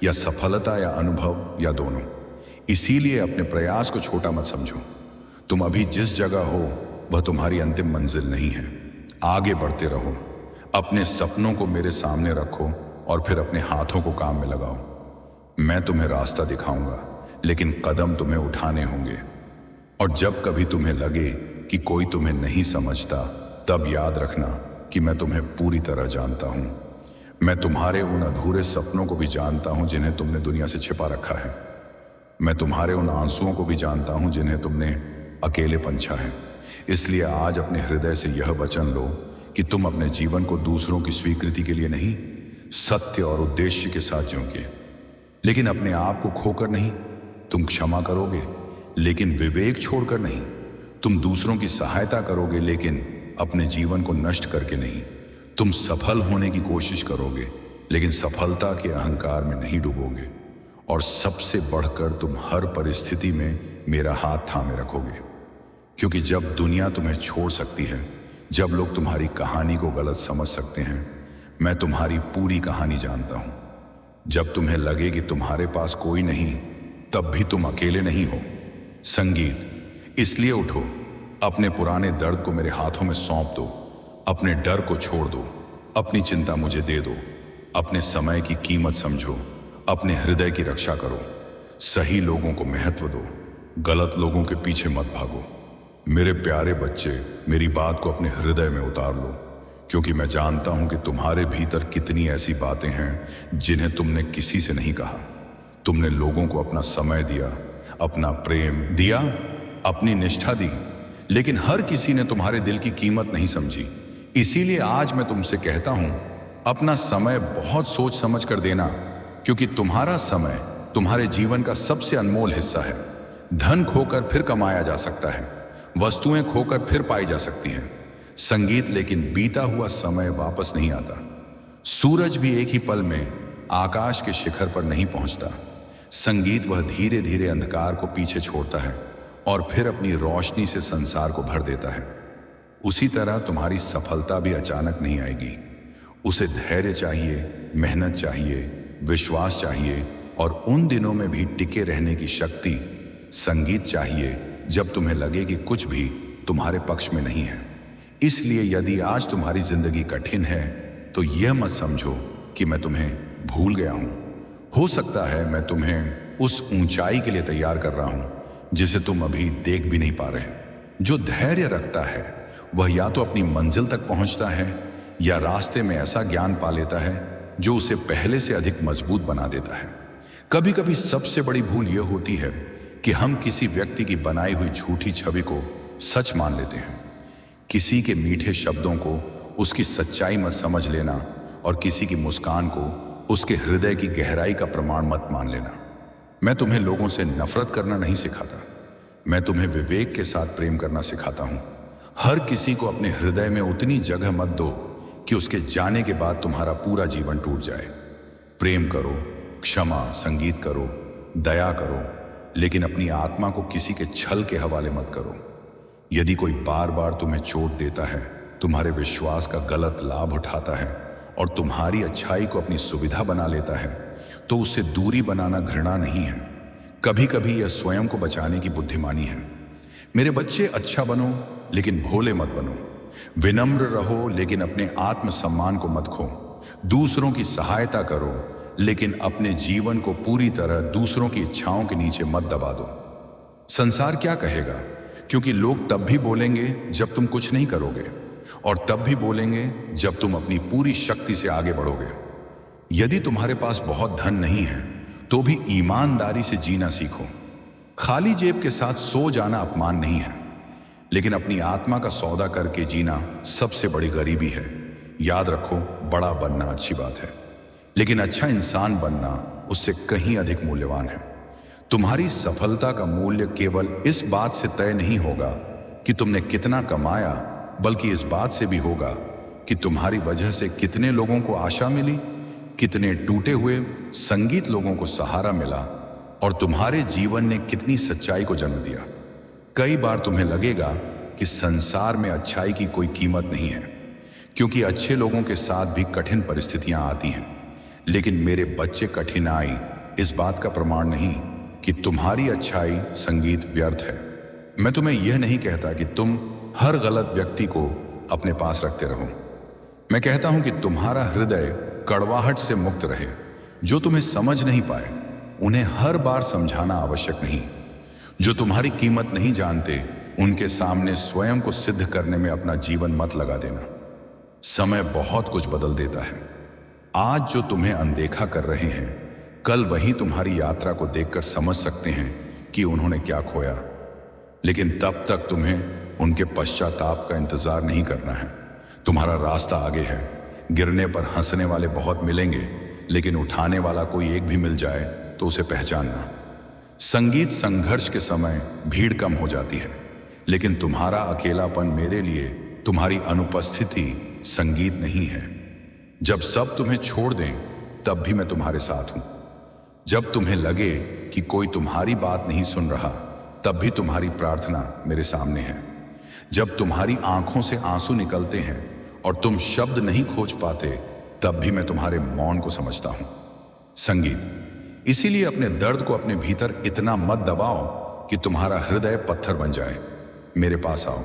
या सफलता या अनुभव या दोनों। इसीलिए अपने प्रयास को छोटा मत समझो। तुम अभी जिस जगह हो वह तुम्हारी अंतिम मंजिल नहीं है। आगे बढ़ते रहो, अपने सपनों को मेरे सामने रखो और फिर अपने हाथों को काम में लगाओ। मैं तुम्हें रास्ता दिखाऊंगा, लेकिन कदम तुम्हें उठाने होंगे। और जब कभी तुम्हें लगे कि कोई तुम्हें नहीं समझता, तब याद रखना कि मैं तुम्हें पूरी तरह जानता हूं। मैं तुम्हारे उन अधूरे सपनों को भी जानता हूं जिन्हें तुमने दुनिया से छिपा रखा है। मैं तुम्हारे उन आंसुओं को भी जानता हूं जिन्हें तुमने अकेले पंछा है। इसलिए आज अपने हृदय से यह वचन लो कि तुम अपने जीवन को दूसरों की स्वीकृति के लिए नहीं, सत्य और उद्देश्य के साथ जियोगे। लेकिन अपने आप को खोकर नहीं। तुम क्षमा करोगे, लेकिन विवेक छोड़कर नहीं। तुम दूसरों की सहायता करोगे, लेकिन अपने जीवन को नष्ट करके नहीं। तुम सफल होने की कोशिश करोगे, लेकिन सफलता के अहंकार में नहीं डूबोगे। और सबसे बढ़कर तुम हर परिस्थिति में मेरा हाथ थामे रखोगे, क्योंकि जब दुनिया तुम्हें छोड़ सकती है, जब लोग तुम्हारी कहानी को गलत समझ सकते हैं, मैं तुम्हारी पूरी कहानी जानता हूं। जब तुम्हें लगे कि तुम्हारे पास कोई नहीं, तब भी तुम अकेले नहीं हो। संगीत, इसलिए उठो, अपने पुराने दर्द को मेरे हाथों में सौंप दो। अपने डर को छोड़ दो, अपनी चिंता मुझे दे दो। अपने समय की कीमत समझो, अपने हृदय की रक्षा करो। सही लोगों को महत्व दो, गलत लोगों के पीछे मत भागो। मेरे प्यारे बच्चे, मेरी बात को अपने हृदय में उतार लो, क्योंकि मैं जानता हूं कि तुम्हारे भीतर कितनी ऐसी बातें हैं जिन्हें तुमने किसी से नहीं कहा। तुमने लोगों को अपना समय दिया, अपना प्रेम दिया, अपनी निष्ठा दी, लेकिन हर किसी ने तुम्हारे दिल की कीमत नहीं समझी। इसीलिए आज मैं तुमसे कहता हूं, अपना समय बहुत सोच समझ कर देना, क्योंकि तुम्हारा समय तुम्हारे जीवन का सबसे अनमोल हिस्सा है। धन खोकर फिर कमाया जा सकता है, वस्तुएं खोकर फिर पाई जा सकती हैं, संगीत लेकिन बीता हुआ समय वापस नहीं आता। सूरज भी एक ही पल में आकाश के शिखर पर नहीं पहुंचता। संगीत वह धीरे धीरे अंधकार को पीछे छोड़ता है और फिर अपनी रोशनी से संसार को भर देता है। उसी तरह तुम्हारी सफलता भी अचानक नहीं आएगी। उसे धैर्य चाहिए, मेहनत चाहिए, विश्वास चाहिए और उन दिनों में भी टिके रहने की शक्ति। संगीत चाहिए जब तुम्हें लगे कि कुछ भी तुम्हारे पक्ष में नहीं है। इसलिए यदि आज तुम्हारी जिंदगी कठिन है तो यह मत समझो कि मैं तुम्हें भूल गया हूं। हो सकता है मैं तुम्हें उस ऊंचाई के लिए तैयार कर रहा हूं जिसे तुम अभी देख भी नहीं पा रहे। जो धैर्य रखता है वह या तो अपनी मंजिल तक पहुंचता है या रास्ते में ऐसा ज्ञान पा लेता है जो उसे पहले से अधिक मजबूत बना देता है। कभी कभी सबसे बड़ी भूल यह होती है कि हम किसी व्यक्ति की बनाई हुई झूठी छवि को सच मान लेते हैं। किसी के मीठे शब्दों को उसकी सच्चाई मत समझ लेना और किसी की मुस्कान को उसके हृदय की गहराई का प्रमाण मत मान लेना। मैं तुम्हें लोगों से नफरत करना नहीं सिखाता, मैं तुम्हें विवेक के साथ प्रेम करना सिखाता हूं। हर किसी को अपने हृदय में उतनी जगह मत दो कि उसके जाने के बाद तुम्हारा पूरा जीवन टूट जाए। प्रेम करो, क्षमा, संगीत करो, दया करो, लेकिन अपनी आत्मा को किसी के छल के हवाले मत करो। यदि कोई बार बार तुम्हें चोट देता है, तुम्हारे विश्वास का गलत लाभ उठाता है और तुम्हारी अच्छाई को अपनी सुविधा बना लेता है, तो उससे दूरी बनाना घृणा नहीं है, कभी कभी यह स्वयं को बचाने की बुद्धिमानी है। मेरे बच्चे, अच्छा बनो लेकिन भोले मत बनो। विनम्र रहो लेकिन अपने आत्मसम्मान को मत खो। दूसरों की सहायता करो लेकिन अपने जीवन को पूरी तरह दूसरों की इच्छाओं के नीचे मत दबा दो। संसार क्या कहेगा, क्योंकि लोग तब भी बोलेंगे जब तुम कुछ नहीं करोगे और तब भी बोलेंगे जब तुम अपनी पूरी शक्ति से आगे बढ़ोगे। यदि तुम्हारे पास बहुत धन नहीं है तो भी ईमानदारी से जीना सीखो। खाली जेब के साथ सो जाना अपमान नहीं है, लेकिन अपनी आत्मा का सौदा करके जीना सबसे बड़ी गरीबी है। याद रखो, बड़ा बनना अच्छी बात है, लेकिन अच्छा इंसान बनना उससे कहीं अधिक मूल्यवान है। तुम्हारी सफलता का मूल्य केवल इस बात से तय नहीं होगा कि तुमने कितना कमाया, बल्कि इस बात से भी होगा कि तुम्हारी वजह से कितने लोगों को आशा मिली, कितने टूटे हुए संगीत लोगों को सहारा मिला और तुम्हारे जीवन ने कितनी सच्चाई को जन्म दिया। कई बार तुम्हें लगेगा कि संसार में अच्छाई की कोई कीमत नहीं है, क्योंकि अच्छे लोगों के साथ भी कठिन परिस्थितियां आती हैं। लेकिन मेरे बच्चे, कठिनाई इस बात का प्रमाण नहीं कि तुम्हारी अच्छाई संगीत व्यर्थ है। मैं तुम्हें यह नहीं कहता कि तुम हर गलत व्यक्ति को अपने पास रखते रहो। मैं कहता हूं कि तुम्हारा हृदय कड़वाहट से मुक्त रहे। जो तुम्हें समझ नहीं पाए उन्हें हर बार समझाना आवश्यक नहीं। जो तुम्हारी कीमत नहीं जानते उनके सामने स्वयं को सिद्ध करने में अपना जीवन मत लगा देना। समय बहुत कुछ बदल देता है। आज जो तुम्हें अनदेखा कर रहे हैं, कल वही तुम्हारी यात्रा को देखकर समझ सकते हैं कि उन्होंने क्या खोया। लेकिन तब तक तुम्हें उनके पश्चाताप का इंतजार नहीं करना है। तुम्हारा रास्ता आगे है। गिरने पर हंसने वाले बहुत मिलेंगे, लेकिन उठाने वाला कोई एक भी मिल जाए तो उसे पहचानना। संगीत संघर्ष के समय भीड़ कम हो जाती है, लेकिन तुम्हारा अकेलापन मेरे लिए तुम्हारी अनुपस्थिति संगीत नहीं है। जब सब तुम्हें छोड़ दें तब भी मैं तुम्हारे साथ हूं। जब तुम्हें लगे कि कोई तुम्हारी बात नहीं सुन रहा, तब भी तुम्हारी प्रार्थना मेरे सामने है। जब तुम्हारी आंखों से आंसू निकलते हैं और तुम शब्द नहीं खोज पाते, तब भी मैं तुम्हारे मौन को समझता हूं। संगीत, इसीलिए अपने दर्द को अपने भीतर इतना मत दबाओ कि तुम्हारा हृदय पत्थर बन जाए। मेरे पास आओ,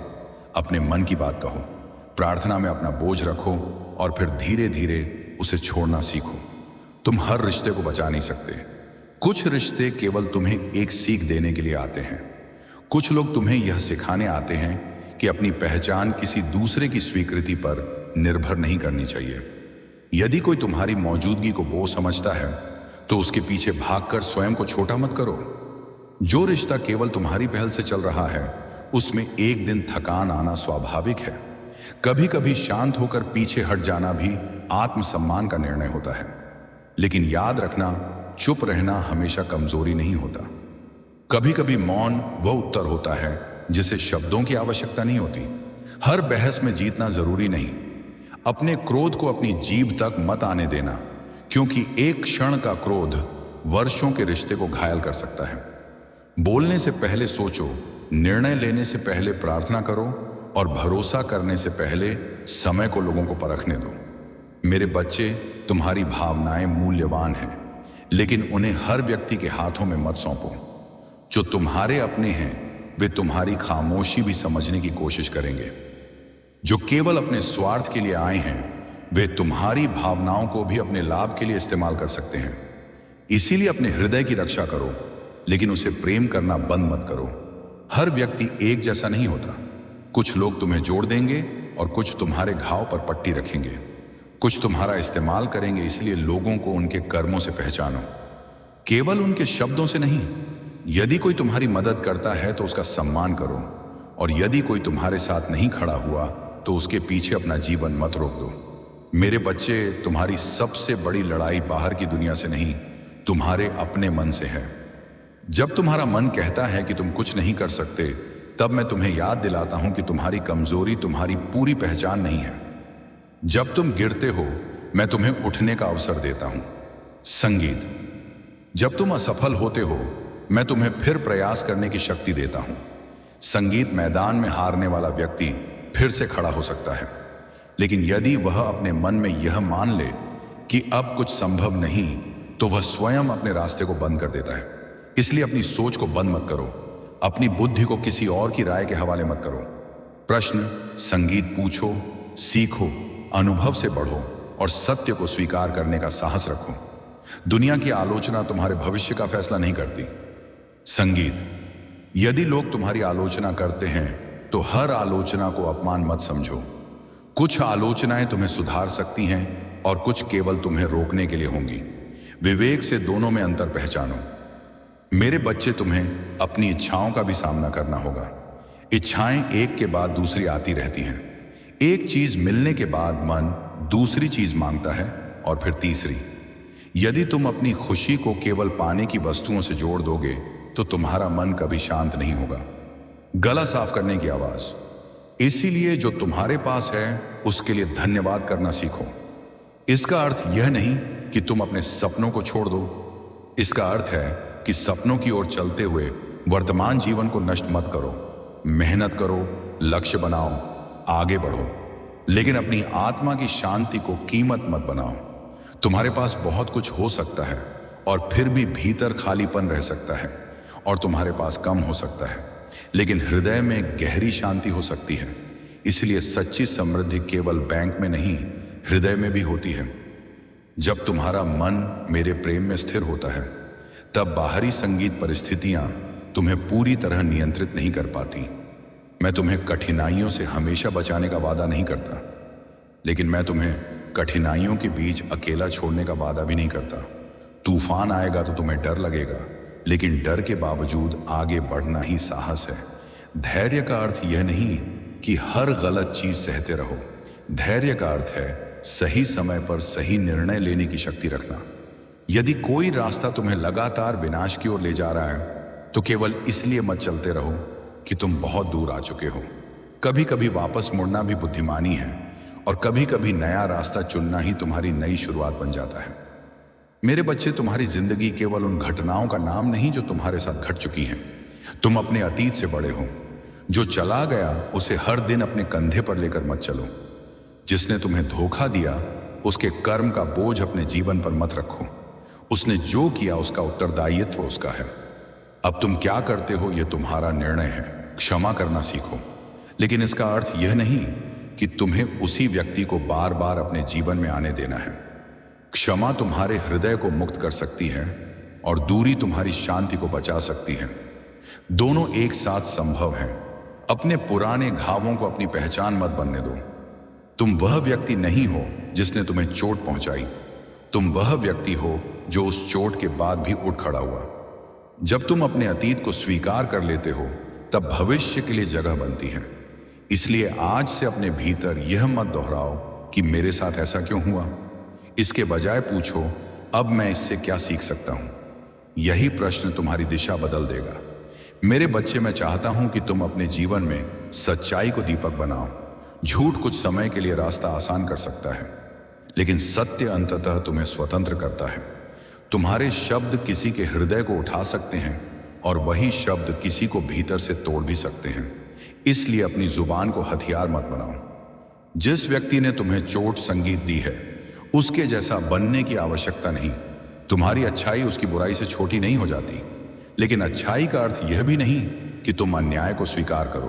अपने मन की बात कहो, प्रार्थना में अपना बोझ रखो और फिर धीरे धीरे उसे छोड़ना सीखो। तुम हर रिश्ते को बचा नहीं सकते। कुछ रिश्ते केवल तुम्हें एक सीख देने के लिए आते हैं। कुछ लोग तुम्हें यह सिखाने आते हैं कि अपनी पहचान किसी दूसरे की स्वीकृति पर निर्भर नहीं करनी चाहिए। यदि कोई तुम्हारी मौजूदगी को बोझ समझता है तो उसके पीछे भागकर स्वयं को छोटा मत करो। जो रिश्ता केवल तुम्हारी पहल से चल रहा है उसमें एक दिन थकान आना स्वाभाविक है। कभी कभी शांत होकर पीछे हट जाना भी आत्मसम्मान का निर्णय होता है। लेकिन याद रखना, चुप रहना हमेशा कमजोरी नहीं होता। कभी कभी मौन वह उत्तर होता है जिसे शब्दों की आवश्यकता नहीं होती। हर बहस में जीतना जरूरी नहीं। अपने क्रोध को अपनी जीभ तक मत आने देना, क्योंकि एक क्षण का क्रोध वर्षों के रिश्ते को घायल कर सकता है। बोलने से पहले सोचो, निर्णय लेने से पहले प्रार्थना करो और भरोसा करने से पहले समय को लोगों को परखने दो। मेरे बच्चे, तुम्हारी भावनाएं मूल्यवान हैं, लेकिन उन्हें हर व्यक्ति के हाथों में मत सौंपो। जो तुम्हारे अपने हैं वे तुम्हारी खामोशी भी समझने की कोशिश करेंगे। जो केवल अपने स्वार्थ के लिए आए हैं वे तुम्हारी भावनाओं को भी अपने लाभ के लिए इस्तेमाल कर सकते हैं। इसीलिए अपने हृदय की रक्षा करो, लेकिन उसे प्रेम करना बंद मत करो। हर व्यक्ति एक जैसा नहीं होता। कुछ लोग तुम्हें जोड़ देंगे और कुछ तुम्हारे घाव पर पट्टी रखेंगे। कुछ तुम्हारा इस्तेमाल करेंगे, इसलिए लोगों को उनके कर्मों से पहचानो, केवल उनके शब्दों से नहीं। यदि कोई तुम्हारी मदद करता है तो उसका सम्मान करो, और यदि कोई तुम्हारे साथ नहीं खड़ा हुआ तो उसके पीछे अपना जीवन मत रोक दो। मेरे बच्चे, तुम्हारी सबसे बड़ी लड़ाई बाहर की दुनिया से नहीं, तुम्हारे अपने मन से है। जब तुम्हारा मन कहता है कि तुम कुछ नहीं कर सकते, तब मैं तुम्हें याद दिलाता हूं कि तुम्हारी कमजोरी तुम्हारी पूरी पहचान नहीं है। जब तुम गिरते हो, मैं तुम्हें उठने का अवसर देता हूं। संगीत, जब तुम असफल होते हो, मैं तुम्हें फिर प्रयास करने की शक्ति देता हूं। संगीत, मैदान में हारने वाला व्यक्ति फिर से खड़ा हो सकता है, लेकिन यदि वह अपने मन में यह मान ले कि अब कुछ संभव नहीं, तो वह स्वयं अपने रास्ते को बंद कर देता है। इसलिए अपनी सोच को बंद मत करो, अपनी बुद्धि को किसी और की राय के हवाले मत करो। प्रश्न, संगीत पूछो, सीखो, अनुभव से बढ़ो और सत्य को स्वीकार करने का साहस रखो। दुनिया की आलोचना तुम्हारे भविष्य का फैसला नहीं करती। संगीत, यदि लोग तुम्हारी आलोचना करते हैं तो हर आलोचना को अपमान मत समझो। कुछ आलोचनाएं तुम्हें सुधार सकती हैं और कुछ केवल तुम्हें रोकने के लिए होंगी। विवेक से दोनों में अंतर पहचानो। मेरे बच्चे, तुम्हें अपनी इच्छाओं का भी सामना करना होगा। इच्छाएं एक के बाद दूसरी आती रहती हैं। एक चीज मिलने के बाद मन दूसरी चीज मांगता है और फिर तीसरी। यदि तुम अपनी खुशी को केवल पाने की वस्तुओं से जोड़ दोगे तो तुम्हारा मन कभी शांत नहीं होगा। गला साफ करने की आवाज, इसीलिए जो तुम्हारे पास है उसके लिए धन्यवाद करना सीखो। इसका अर्थ यह नहीं कि तुम अपने सपनों को छोड़ दो। इसका अर्थ है कि सपनों की ओर चलते हुए वर्तमान जीवन को नष्ट मत करो। मेहनत करो, लक्ष्य बनाओ, आगे बढ़ो, लेकिन अपनी आत्मा की शांति को कीमत मत बनाओ। तुम्हारे पास बहुत कुछ हो सकता है और फिर भी भीतर खालीपन रह सकता है, और तुम्हारे पास कम हो सकता है, लेकिन हृदय में गहरी शांति हो सकती है। इसलिए सच्ची समृद्धि केवल बैंक में नहीं, हृदय में भी होती है। जब तुम्हारा मन मेरे प्रेम में स्थिर होता है, तब बाहरी संगीत परिस्थितियां तुम्हें पूरी तरह नियंत्रित नहीं कर पाती। मैं तुम्हें कठिनाइयों से हमेशा बचाने का वादा नहीं करता, लेकिन मैं तुम्हें कठिनाइयों के बीच अकेला छोड़ने का वादा भी नहीं करता। तूफान आएगा तो तुम्हें डर लगेगा, लेकिन डर के बावजूद आगे बढ़ना ही साहस है। धैर्य का अर्थ यह नहीं कि हर गलत चीज सहते रहो। धैर्य का अर्थ है सही समय पर सही निर्णय लेने की शक्ति रखना। यदि कोई रास्ता तुम्हें लगातार विनाश की ओर ले जा रहा है, तो केवल इसलिए मत चलते रहो कि तुम बहुत दूर आ चुके हो। कभी कभी वापस मुड़ना भी बुद्धिमानी है, और कभी कभी नया रास्ता चुनना ही तुम्हारी नई शुरुआत बन जाता है। मेरे बच्चे, तुम्हारी जिंदगी केवल उन घटनाओं का नाम नहीं जो तुम्हारे साथ घट चुकी हैं। तुम अपने अतीत से बड़े हो। जो चला गया उसे हर दिन अपने कंधे पर लेकर मत चलो। जिसने तुम्हें धोखा दिया उसके कर्म का बोझ अपने जीवन पर मत रखो। उसने जो किया उसका उत्तरदायित्व उसका है। अब तुम क्या करते हो यह तुम्हारा निर्णय है। क्षमा करना सीखो, लेकिन इसका अर्थ यह नहीं कि तुम्हें उसी व्यक्ति को बार बार अपने जीवन में आने देना है। क्षमा तुम्हारे हृदय को मुक्त कर सकती है और दूरी तुम्हारी शांति को बचा सकती है। दोनों एक साथ संभव हैं। अपने पुराने घावों को अपनी पहचान मत बनने दो। तुम वह व्यक्ति नहीं हो जिसने तुम्हें चोट पहुंचाई। तुम वह व्यक्ति हो जो उस चोट के बाद भी उठ खड़ा हुआ। जब तुम अपने अतीत को स्वीकार कर लेते हो, तब भविष्य के लिए जगह बनती है। इसलिए आज से अपने भीतर यह मत दोहराओ कि मेरे साथ ऐसा क्यों हुआ। इसके बजाय पूछो, अब मैं इससे क्या सीख सकता हूं। यही प्रश्न तुम्हारी दिशा बदल देगा। मेरे बच्चे, मैं चाहता हूं कि तुम अपने जीवन में सच्चाई को दीपक बनाओ। झूठ कुछ समय के लिए रास्ता आसान कर सकता है, लेकिन सत्य अंततः तुम्हें स्वतंत्र करता है। तुम्हारे शब्द किसी के हृदय को उठा सकते हैं और वही शब्द किसी को भीतर से तोड़ भी सकते हैं। इसलिए अपनी जुबान को हथियार मत बनाओ। जिस व्यक्ति ने तुम्हें चोट संगीत दी है, उसके जैसा बनने की आवश्यकता नहीं। तुम्हारी अच्छाई उसकी बुराई से छोटी नहीं हो जाती, लेकिन अच्छाई का अर्थ यह भी नहीं कि तुम अन्याय को स्वीकार करो।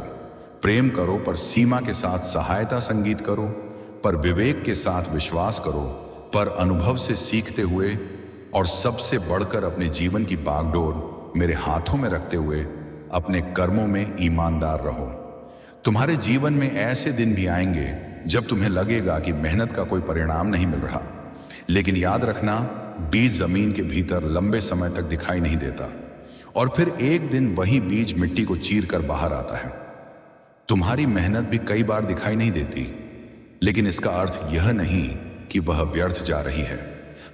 प्रेम करो, पर सीमा के साथ सहायता संगीत करो, पर विवेक के साथ विश्वास करो, पर अनुभव से सीखते हुए, और सबसे बढ़कर अपने जीवन की बागडोर मेरे हाथों में रखते हुए अपने कर्मों में ईमानदार रहो। तुम्हारे जीवन में ऐसे दिन भी आएंगे जब तुम्हें लगेगा कि मेहनत का कोई परिणाम नहीं मिल रहा, लेकिन याद रखना, बीज जमीन के भीतर लंबे समय तक दिखाई नहीं देता, और फिर एक दिन वही बीज मिट्टी को चीर कर बाहर आता है। तुम्हारी मेहनत भी कई बार दिखाई नहीं देती, लेकिन इसका अर्थ यह नहीं कि वह व्यर्थ जा रही है।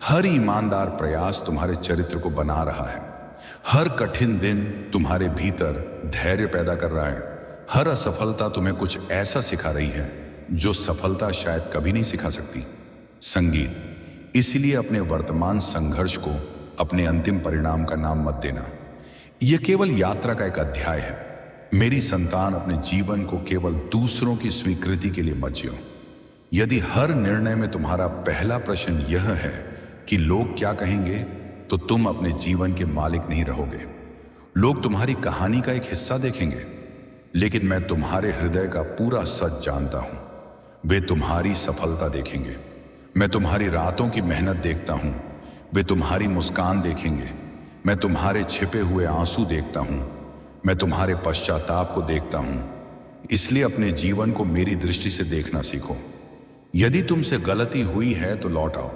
हर ईमानदार प्रयास तुम्हारे चरित्र को बना रहा है। हर कठिन दिन तुम्हारे भीतर धैर्य पैदा कर रहा है। हर असफलता तुम्हें कुछ ऐसा सिखा रही है जो सफलता शायद कभी नहीं सिखा सकती। संगीत, इसलिए अपने वर्तमान संघर्ष को अपने अंतिम परिणाम का नाम मत देना। यह केवल यात्रा का एक अध्याय है। मेरी संतान, अपने जीवन को केवल दूसरों की स्वीकृति के लिए मत जियो। यदि हर निर्णय में तुम्हारा पहला प्रश्न यह है कि लोग क्या कहेंगे, तो तुम अपने जीवन के मालिक नहीं रहोगे। लोग तुम्हारी कहानी का एक हिस्सा देखेंगे, लेकिन मैं तुम्हारे हृदय का पूरा सच जानता हूं। वे तुम्हारी सफलता देखेंगे। मैं तुम्हारी रातों की मेहनत देखता हूं। वे तुम्हारी मुस्कान देखेंगे। मैं तुम्हारे छिपे हुए आंसू देखता हूं। मैं तुम्हारे पश्चाताप को देखता हूं। इसलिए अपने जीवन को मेरी दृष्टि से देखना सीखो। यदि तुमसे गलती हुई है तो लौट आओ।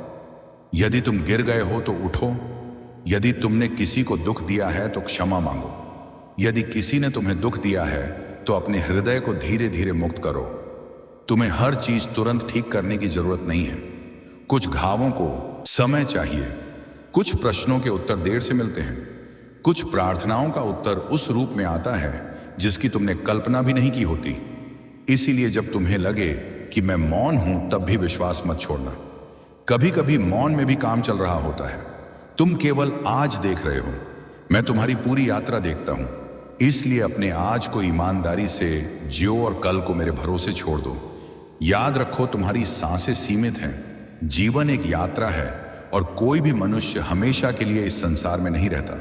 यदि तुम गिर गए हो तो उठो। यदि तुमने किसी को दुख दिया है तो क्षमा मांगो। यदि किसी ने तुम्हें दुख दिया है तो अपने हृदय को धीरे धीरे मुक्त करो। तुम्हें हर चीज तुरंत ठीक करने की जरूरत नहीं है। कुछ घावों को समय चाहिए। कुछ प्रश्नों के उत्तर देर से मिलते हैं। कुछ प्रार्थनाओं का उत्तर उस रूप में आता है जिसकी तुमने कल्पना भी नहीं की होती। इसीलिए जब तुम्हें लगे कि मैं मौन हूं, तब भी विश्वास मत छोड़ना। कभी कभी मौन में भी काम चल रहा होता है। तुम केवल आज देख रहे हो, मैं तुम्हारी पूरी यात्रा देखता हूं। इसलिए अपने आज को ईमानदारी से जियो और कल को मेरे भरोसे छोड़ दो। याद रखो, तुम्हारी सांसें सीमित हैं। जीवन एक यात्रा है और कोई भी मनुष्य हमेशा के लिए इस संसार में नहीं रहता।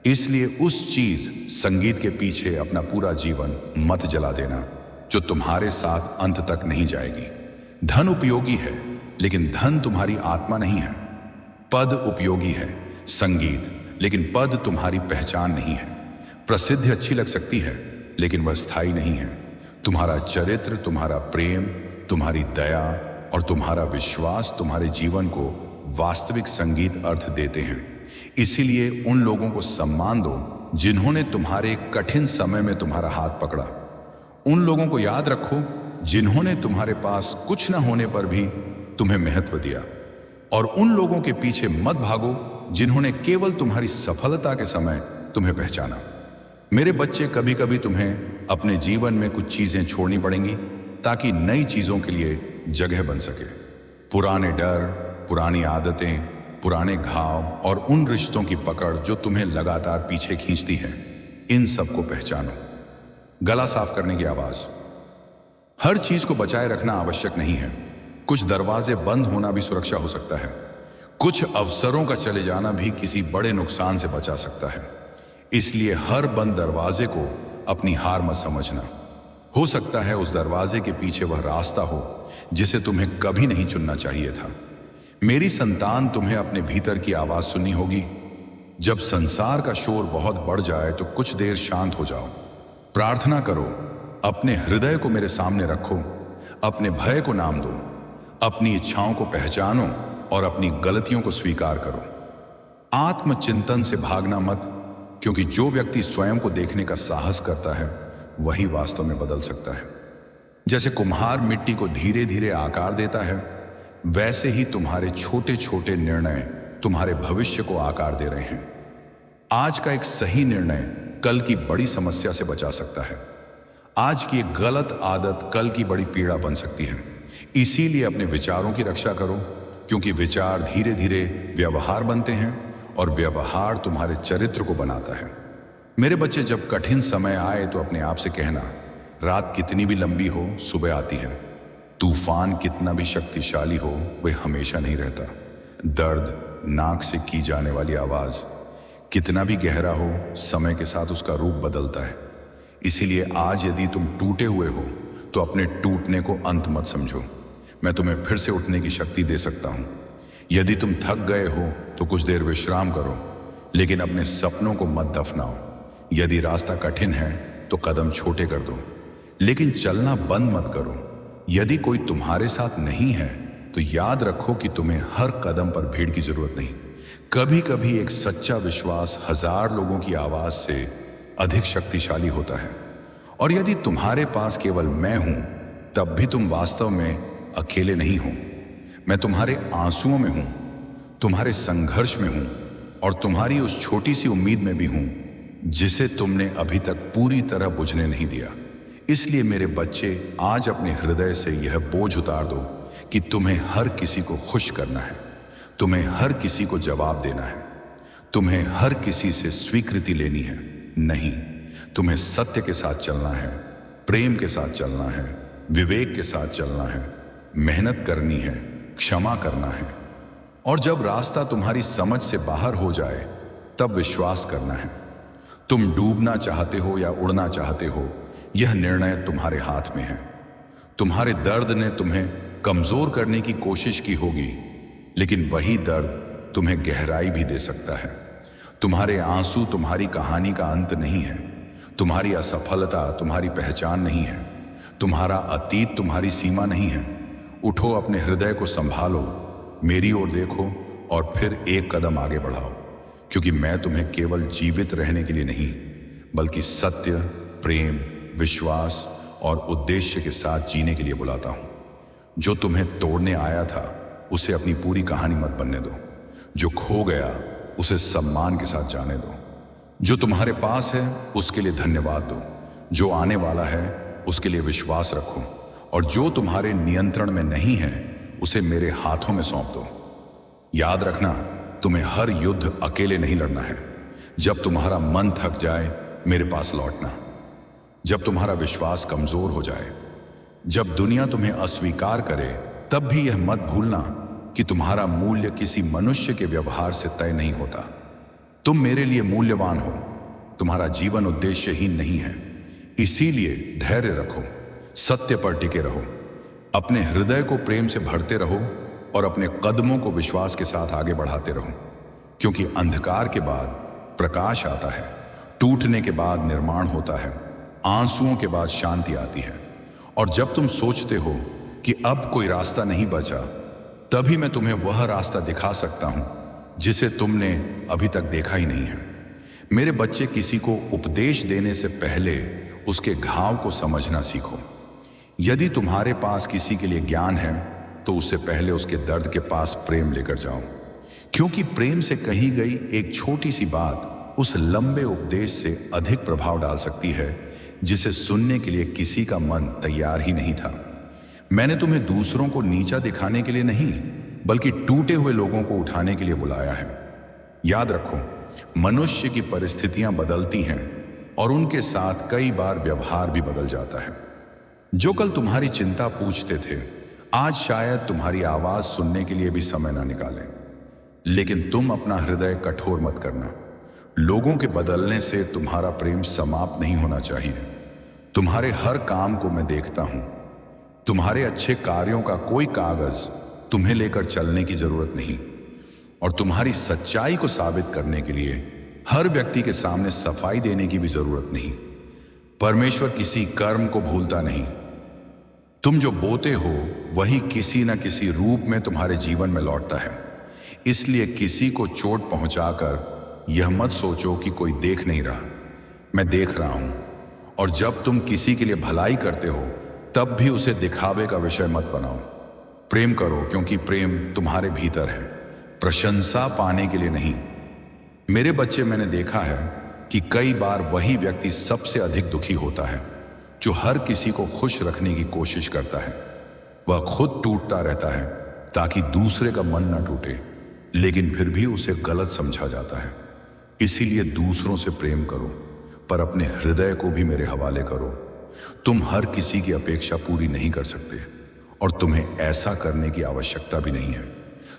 इसलिए उस चीज संगीत के पीछे अपना पूरा जीवन मत जला देना जो तुम्हारे साथ अंत तक नहीं जाएगी। धन उपयोगी है, लेकिन धन तुम्हारी आत्मा नहीं है। पद उपयोगी है, संगीत, लेकिन पद तुम्हारी पहचान नहीं है। प्रसिद्धि अच्छी लग सकती है, लेकिन वह स्थायी नहीं है। तुम्हारा चरित्र, तुम्हारा प्रेम, तुम्हारी दया और तुम्हारा विश्वास तुम्हारे जीवन को वास्तविक संगीत अर्थ देते हैं। इसीलिए उन लोगों को सम्मान दो जिन्होंने तुम्हारे कठिन समय में तुम्हारा हाथ पकड़ा। उन लोगों को याद रखो जिन्होंने तुम्हारे पास कुछ न होने पर भी तुम्हें महत्व दिया। और उन लोगों के पीछे मत भागो जिन्होंने केवल तुम्हारी सफलता के समय तुम्हें पहचाना। मेरे बच्चे, कभी कभी तुम्हें अपने जीवन में कुछ चीजें छोड़नी पड़ेंगी ताकि नई चीजों के लिए जगह बन सके। पुराने डर, पुरानी आदतें, पुराने घाव और उन रिश्तों की पकड़ जो तुम्हें लगातार पीछे खींचती है, इन सबको पहचानो। गला साफ करने की आवाज। हर चीज को बचाए रखना आवश्यक नहीं है। कुछ दरवाजे बंद होना भी सुरक्षा हो सकता है। कुछ अवसरों का चले जाना भी किसी बड़े नुकसान से बचा सकता है। इसलिए हर बंद दरवाजे को अपनी हार मत समझना। हो सकता है उस दरवाजे के पीछे वह रास्ता हो जिसे तुम्हें कभी नहीं चुनना चाहिए था। मेरी संतान, तुम्हें अपने भीतर की आवाज सुननी होगी। जब संसार का शोर बहुत बढ़ जाए तो कुछ देर शांत हो जाओ। प्रार्थना करो, अपने हृदय को मेरे सामने रखो, अपने भय को नाम दो, अपनी इच्छाओं को पहचानो और अपनी गलतियों को स्वीकार करो। आत्मचिंतन से भागना मत, क्योंकि जो व्यक्ति स्वयं को देखने का साहस करता है वही वास्तव में बदल सकता है। जैसे कुम्हार मिट्टी को धीरे धीरे आकार देता है, वैसे ही तुम्हारे छोटे छोटे निर्णय तुम्हारे भविष्य को आकार दे रहे हैं। आज का एक सही निर्णय कल की बड़ी समस्या से बचा सकता है। आज की एक गलत आदत कल की बड़ी पीड़ा बन सकती है। इसीलिए अपने विचारों की रक्षा करो, क्योंकि विचार धीरे धीरे व्यवहार बनते हैं और व्यवहार तुम्हारे चरित्र को बनाता है। मेरे बच्चे, जब कठिन समय आए तो अपने आप से कहना, रात कितनी भी लंबी हो सुबह आती है। तूफान कितना भी शक्तिशाली हो वह हमेशा नहीं रहता। दर्द, नाक से की जाने वाली आवाज कितना भी गहरा हो, समय के साथ उसका रूप बदलता है। इसीलिए आज यदि तुम टूटे हुए हो तो अपने टूटने को अंत मत समझो। मैं तुम्हें फिर से उठने की शक्ति दे सकता हूं। यदि तुम थक गए हो तो कुछ देर विश्राम करो, लेकिन अपने सपनों को मत दफनाओ। यदि रास्ता कठिन है तो कदम छोटे कर दो, लेकिन चलना बंद मत करो। यदि कोई तुम्हारे साथ नहीं है तो याद रखो कि तुम्हें हर कदम पर भीड़ की जरूरत नहीं। कभी कभी एक सच्चा विश्वास 1000 लोगों की आवाज से अधिक शक्तिशाली होता है। और यदि तुम्हारे पास केवल मैं हूं, तब भी तुम वास्तव में अकेले नहीं हो। मैं तुम्हारे आंसुओं में हूं, तुम्हारे संघर्ष में हूं और तुम्हारी उस छोटी सी उम्मीद में भी हूं जिसे तुमने अभी तक पूरी तरह बुझने नहीं दिया। इसलिए मेरे बच्चे, आज अपने हृदय से यह बोझ उतार दो कि तुम्हें हर किसी को खुश करना है, तुम्हें हर किसी को जवाब देना है, तुम्हें हर किसी से स्वीकृति लेनी है। नहीं, तुम्हें सत्य के साथ चलना है, प्रेम के साथ चलना है, विवेक के साथ चलना है, मेहनत करनी है, क्षमा करना है। और जब रास्ता तुम्हारी समझ से बाहर हो जाए तब विश्वास करना है। तुम डूबना चाहते हो या उड़ना चाहते हो, यह निर्णय तुम्हारे हाथ में है। तुम्हारे दर्द ने तुम्हें कमजोर करने की कोशिश की होगी, लेकिन वही दर्द तुम्हें गहराई भी दे सकता है। तुम्हारे आंसू तुम्हारी कहानी का अंत नहीं है। तुम्हारी असफलता तुम्हारी पहचान नहीं है। तुम्हारा अतीत तुम्हारी सीमा नहीं है। उठो, अपने हृदय को संभालो, मेरी ओर देखो और फिर एक कदम आगे बढ़ाओ, क्योंकि मैं तुम्हें केवल जीवित रहने के लिए नहीं, बल्कि सत्य, प्रेम, विश्वास और उद्देश्य के साथ जीने के लिए बुलाता हूं। जो तुम्हें तोड़ने आया था उसे अपनी पूरी कहानी मत बनने दो। जो खो गया उसे सम्मान के साथ जाने दो। जो तुम्हारे पास है उसके लिए धन्यवाद दो। जो आने वाला है उसके लिए विश्वास रखो, और जो तुम्हारे नियंत्रण में नहीं है उसे मेरे हाथों में सौंप दो। याद रखना, तुम्हें हर युद्ध अकेले नहीं लड़ना है। जब तुम्हारा मन थक जाए, मेरे पास लौटना। जब तुम्हारा विश्वास कमजोर हो जाए, जब दुनिया तुम्हें अस्वीकार करे, तब भी यह मत भूलना कि तुम्हारा मूल्य किसी मनुष्य के व्यवहार से तय नहीं होता। तुम मेरे लिए मूल्यवान हो। तुम्हारा जीवन उद्देश्यहीन नहीं है। इसीलिए धैर्य रखो, सत्य पर टिके रहो, अपने हृदय को प्रेम से भरते रहो और अपने कदमों को विश्वास के साथ आगे बढ़ाते रहो, क्योंकि अंधकार के बाद प्रकाश आता है, टूटने के बाद निर्माण होता है, आंसुओं के बाद शांति आती है। और जब तुम सोचते हो कि अब कोई रास्ता नहीं बचा, तभी मैं तुम्हें वह रास्ता दिखा सकता हूं जिसे तुमने अभी तक देखा ही नहीं है। मेरे बच्चे, किसी को उपदेश देने से पहले उसके घाव को समझना सीखो। यदि तुम्हारे पास किसी के लिए ज्ञान है तो उससे पहले उसके दर्द के पास प्रेम लेकर जाओ, क्योंकि प्रेम से कही गई एक छोटी सी बात उस लंबे उपदेश से अधिक प्रभाव डाल सकती है जिसे सुनने के लिए किसी का मन तैयार ही नहीं था। मैंने तुम्हें दूसरों को नीचा दिखाने के लिए नहीं, बल्कि टूटे हुए लोगों को उठाने के लिए बुलाया है। याद रखो, मनुष्य की परिस्थितियां बदलती हैं और उनके साथ कई बार व्यवहार भी बदल जाता है। जो कल तुम्हारी चिंता पूछते थे, आज शायद तुम्हारी आवाज सुनने के लिए भी समय ना निकालें। लेकिन तुम अपना हृदय कठोर मत करना। लोगों के बदलने से तुम्हारा प्रेम समाप्त नहीं होना चाहिए। तुम्हारे हर काम को मैं देखता हूं। तुम्हारे अच्छे कार्यों का कोई कागज तुम्हें लेकर चलने की जरूरत नहीं, और तुम्हारी सच्चाई को साबित करने के लिए हर व्यक्ति के सामने सफाई देने की भी जरूरत नहीं। परमेश्वर किसी कर्म को भूलता नहीं। तुम जो बोते हो वही किसी न किसी रूप में तुम्हारे जीवन में लौटता है। इसलिए किसी को चोट पहुंचाकर यह मत सोचो कि कोई देख नहीं रहा, मैं देख रहा हूं। और जब तुम किसी के लिए भलाई करते हो तब भी उसे दिखावे का विषय मत बनाओ। प्रेम करो क्योंकि प्रेम तुम्हारे भीतर है, प्रशंसा पाने के लिए नहीं। मेरे बच्चे, मैंने देखा है कि कई बार वही व्यक्ति सबसे अधिक दुखी होता है जो हर किसी को खुश रखने की कोशिश करता है। वह खुद टूटता रहता है ताकि दूसरे का मन न टूटे, लेकिन फिर भी उसे गलत समझा जाता है। इसीलिए दूसरों से प्रेम करो, पर अपने हृदय को भी मेरे हवाले करो। तुम हर किसी की अपेक्षा पूरी नहीं कर सकते और तुम्हें ऐसा करने की आवश्यकता भी नहीं है।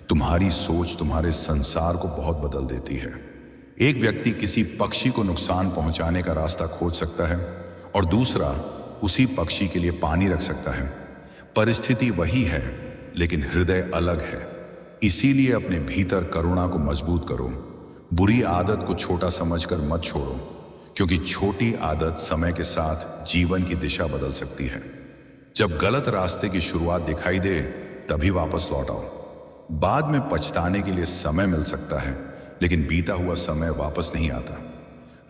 तुम्हारी सोच तुम्हारे संसार को बहुत बदल देती है। एक व्यक्ति किसी पक्षी को नुकसान पहुंचाने का रास्ता खोज सकता है और दूसरा उसी पक्षी के लिए पानी रख सकता है। परिस्थिति वही है लेकिन हृदय अलग है। इसीलिए अपने भीतर करुणा को मजबूत करो। बुरी आदत को छोटा समझकर मत छोड़ो, क्योंकि छोटी आदत समय के साथ जीवन की दिशा बदल सकती है। जब गलत रास्ते की शुरुआत दिखाई दे तभी वापस लौट आओ। बाद में पछताने के लिए समय मिल सकता है, लेकिन बीता हुआ समय वापस नहीं आता।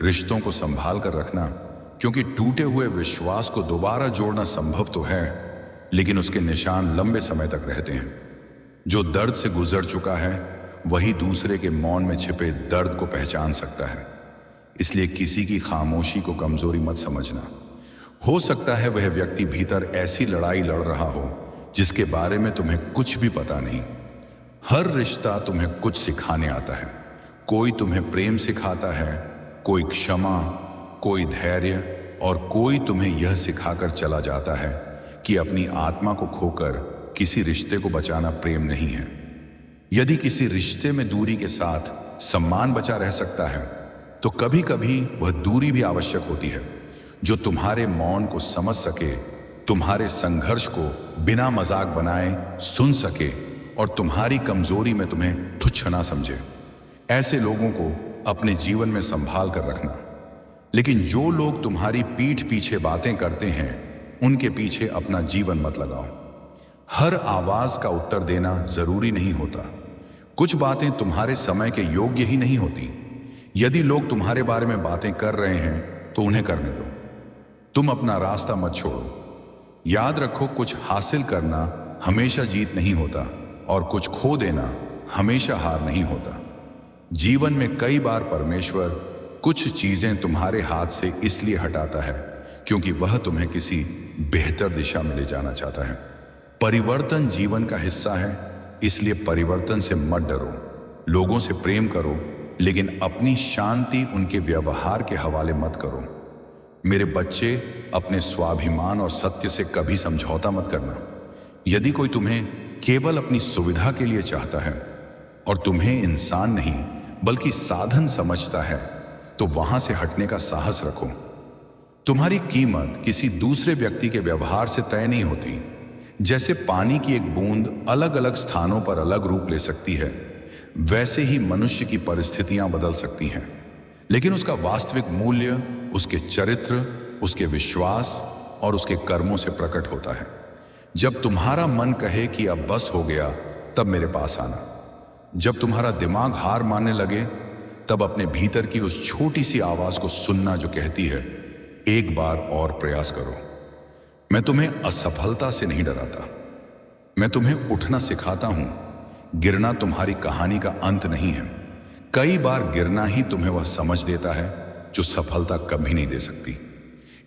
रिश्तों को संभाल कर रखना, क्योंकि टूटे हुए विश्वास को दोबारा जोड़ना संभव तो है, लेकिन उसके निशान लंबे समय तक रहते हैं। जो दर्द से गुजर चुका है वही दूसरे के मौन में छिपे दर्द को पहचान सकता है। इसलिए किसी की खामोशी को कमजोरी मत समझना। हो सकता है वह व्यक्ति भीतर ऐसी लड़ाई लड़ रहा हो जिसके बारे में तुम्हें कुछ भी पता नहीं। हर रिश्ता तुम्हें कुछ सिखाने आता है। कोई तुम्हें प्रेम सिखाता है, कोई क्षमा, कोई धैर्य, और कोई तुम्हें यह सिखाकर चला जाता है कि अपनी आत्मा को खोकर किसी रिश्ते को बचाना प्रेम नहीं है। यदि किसी रिश्ते में दूरी के साथ सम्मान बचा रह सकता है तो कभी कभी वह दूरी भी आवश्यक होती है, जो तुम्हारे मौन को समझ सके, तुम्हारे संघर्ष को बिना मजाक बनाए सुन सके और तुम्हारी कमजोरी में तुम्हें तुच्छ ना समझे। ऐसे लोगों को अपने जीवन में संभाल कर रखना। लेकिन जो लोग तुम्हारी पीठ पीछे बातें करते हैं उनके पीछे अपना जीवन मत लगाओ। हर आवाज का उत्तर देना जरूरी नहीं होता। कुछ बातें तुम्हारे समय के योग्य ही नहीं होती। यदि लोग तुम्हारे बारे में बातें कर रहे हैं तो उन्हें करने दो। तुम अपना रास्ता मत छोड़ो। याद रखो, कुछ हासिल करना हमेशा जीत नहीं होता और कुछ खो देना हमेशा हार नहीं होता। जीवन में कई बार परमेश्वर कुछ चीजें तुम्हारे हाथ से इसलिए हटाता है क्योंकि वह तुम्हें किसी बेहतर दिशा में ले जाना चाहता है। परिवर्तन जीवन का हिस्सा है, इसलिए परिवर्तन से मत डरो। लोगों से प्रेम करो, लेकिन अपनी शांति उनके व्यवहार के हवाले मत करो। मेरे बच्चे, अपने स्वाभिमान और सत्य से कभी समझौता मत करना। यदि कोई तुम्हें केवल अपनी सुविधा के लिए चाहता है और तुम्हें इंसान नहीं बल्कि साधन समझता है तो वहां से हटने का साहस रखो। तुम्हारी कीमत किसी दूसरे व्यक्ति के व्यवहार से तय नहीं होती। जैसे पानी की एक बूंद अलग अलग स्थानों पर अलग रूप ले सकती है, वैसे ही मनुष्य की परिस्थितियां बदल सकती हैं, लेकिन उसका वास्तविक मूल्य उसके चरित्र, उसके विश्वास और उसके कर्मों से प्रकट होता है। जब तुम्हारा मन कहे कि अब बस हो गया, तब मेरे पास आना। जब तुम्हारा दिमाग हार मानने लगे, तब अपने भीतर की उस छोटी सी आवाज को सुनना जो कहती है, एक बार और प्रयास करो। मैं तुम्हें असफलता से नहीं डराता, मैं तुम्हें उठना सिखाता हूं। गिरना तुम्हारी कहानी का अंत नहीं है। कई बार गिरना ही तुम्हें वह समझ देता है जो सफलता कभी नहीं दे सकती।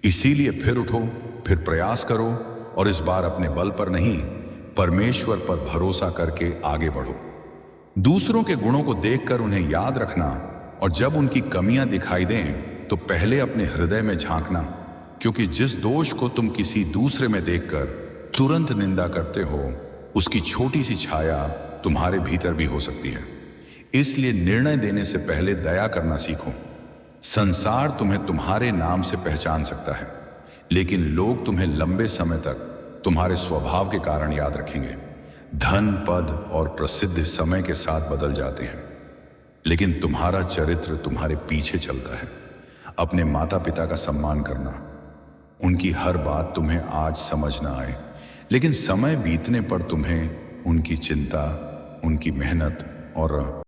इसीलिए फिर उठो, फिर प्रयास करो और इस बार अपने बल पर नहीं, परमेश्वर पर भरोसा करके आगे बढ़ो। दूसरों के गुणों को देखकर उन्हें याद रखना, और जब उनकी कमियां दिखाई दें तो पहले अपने हृदय में झांकना, क्योंकि जिस दोष को तुम किसी दूसरे में देखकर तुरंत निंदा करते हो, उसकी छोटी सी छाया तुम्हारे भीतर भी हो सकती है। इसलिए निर्णय देने से पहले दया करना सीखो। संसार तुम्हें तुम्हारे नाम से पहचान सकता है, लेकिन लोग तुम्हें लंबे समय तक तुम्हारे स्वभाव के कारण याद रखेंगे। धन, पद और प्रसिद्ध समय के साथ बदल जाते हैं, लेकिन तुम्हारा चरित्र तुम्हारे पीछे चलता है। अपने माता पिता का सम्मान करना। उनकी हर बात तुम्हें आज समझ ना आए, लेकिन समय बीतने पर तुम्हें उनकी चिंता, उनकी मेहनत और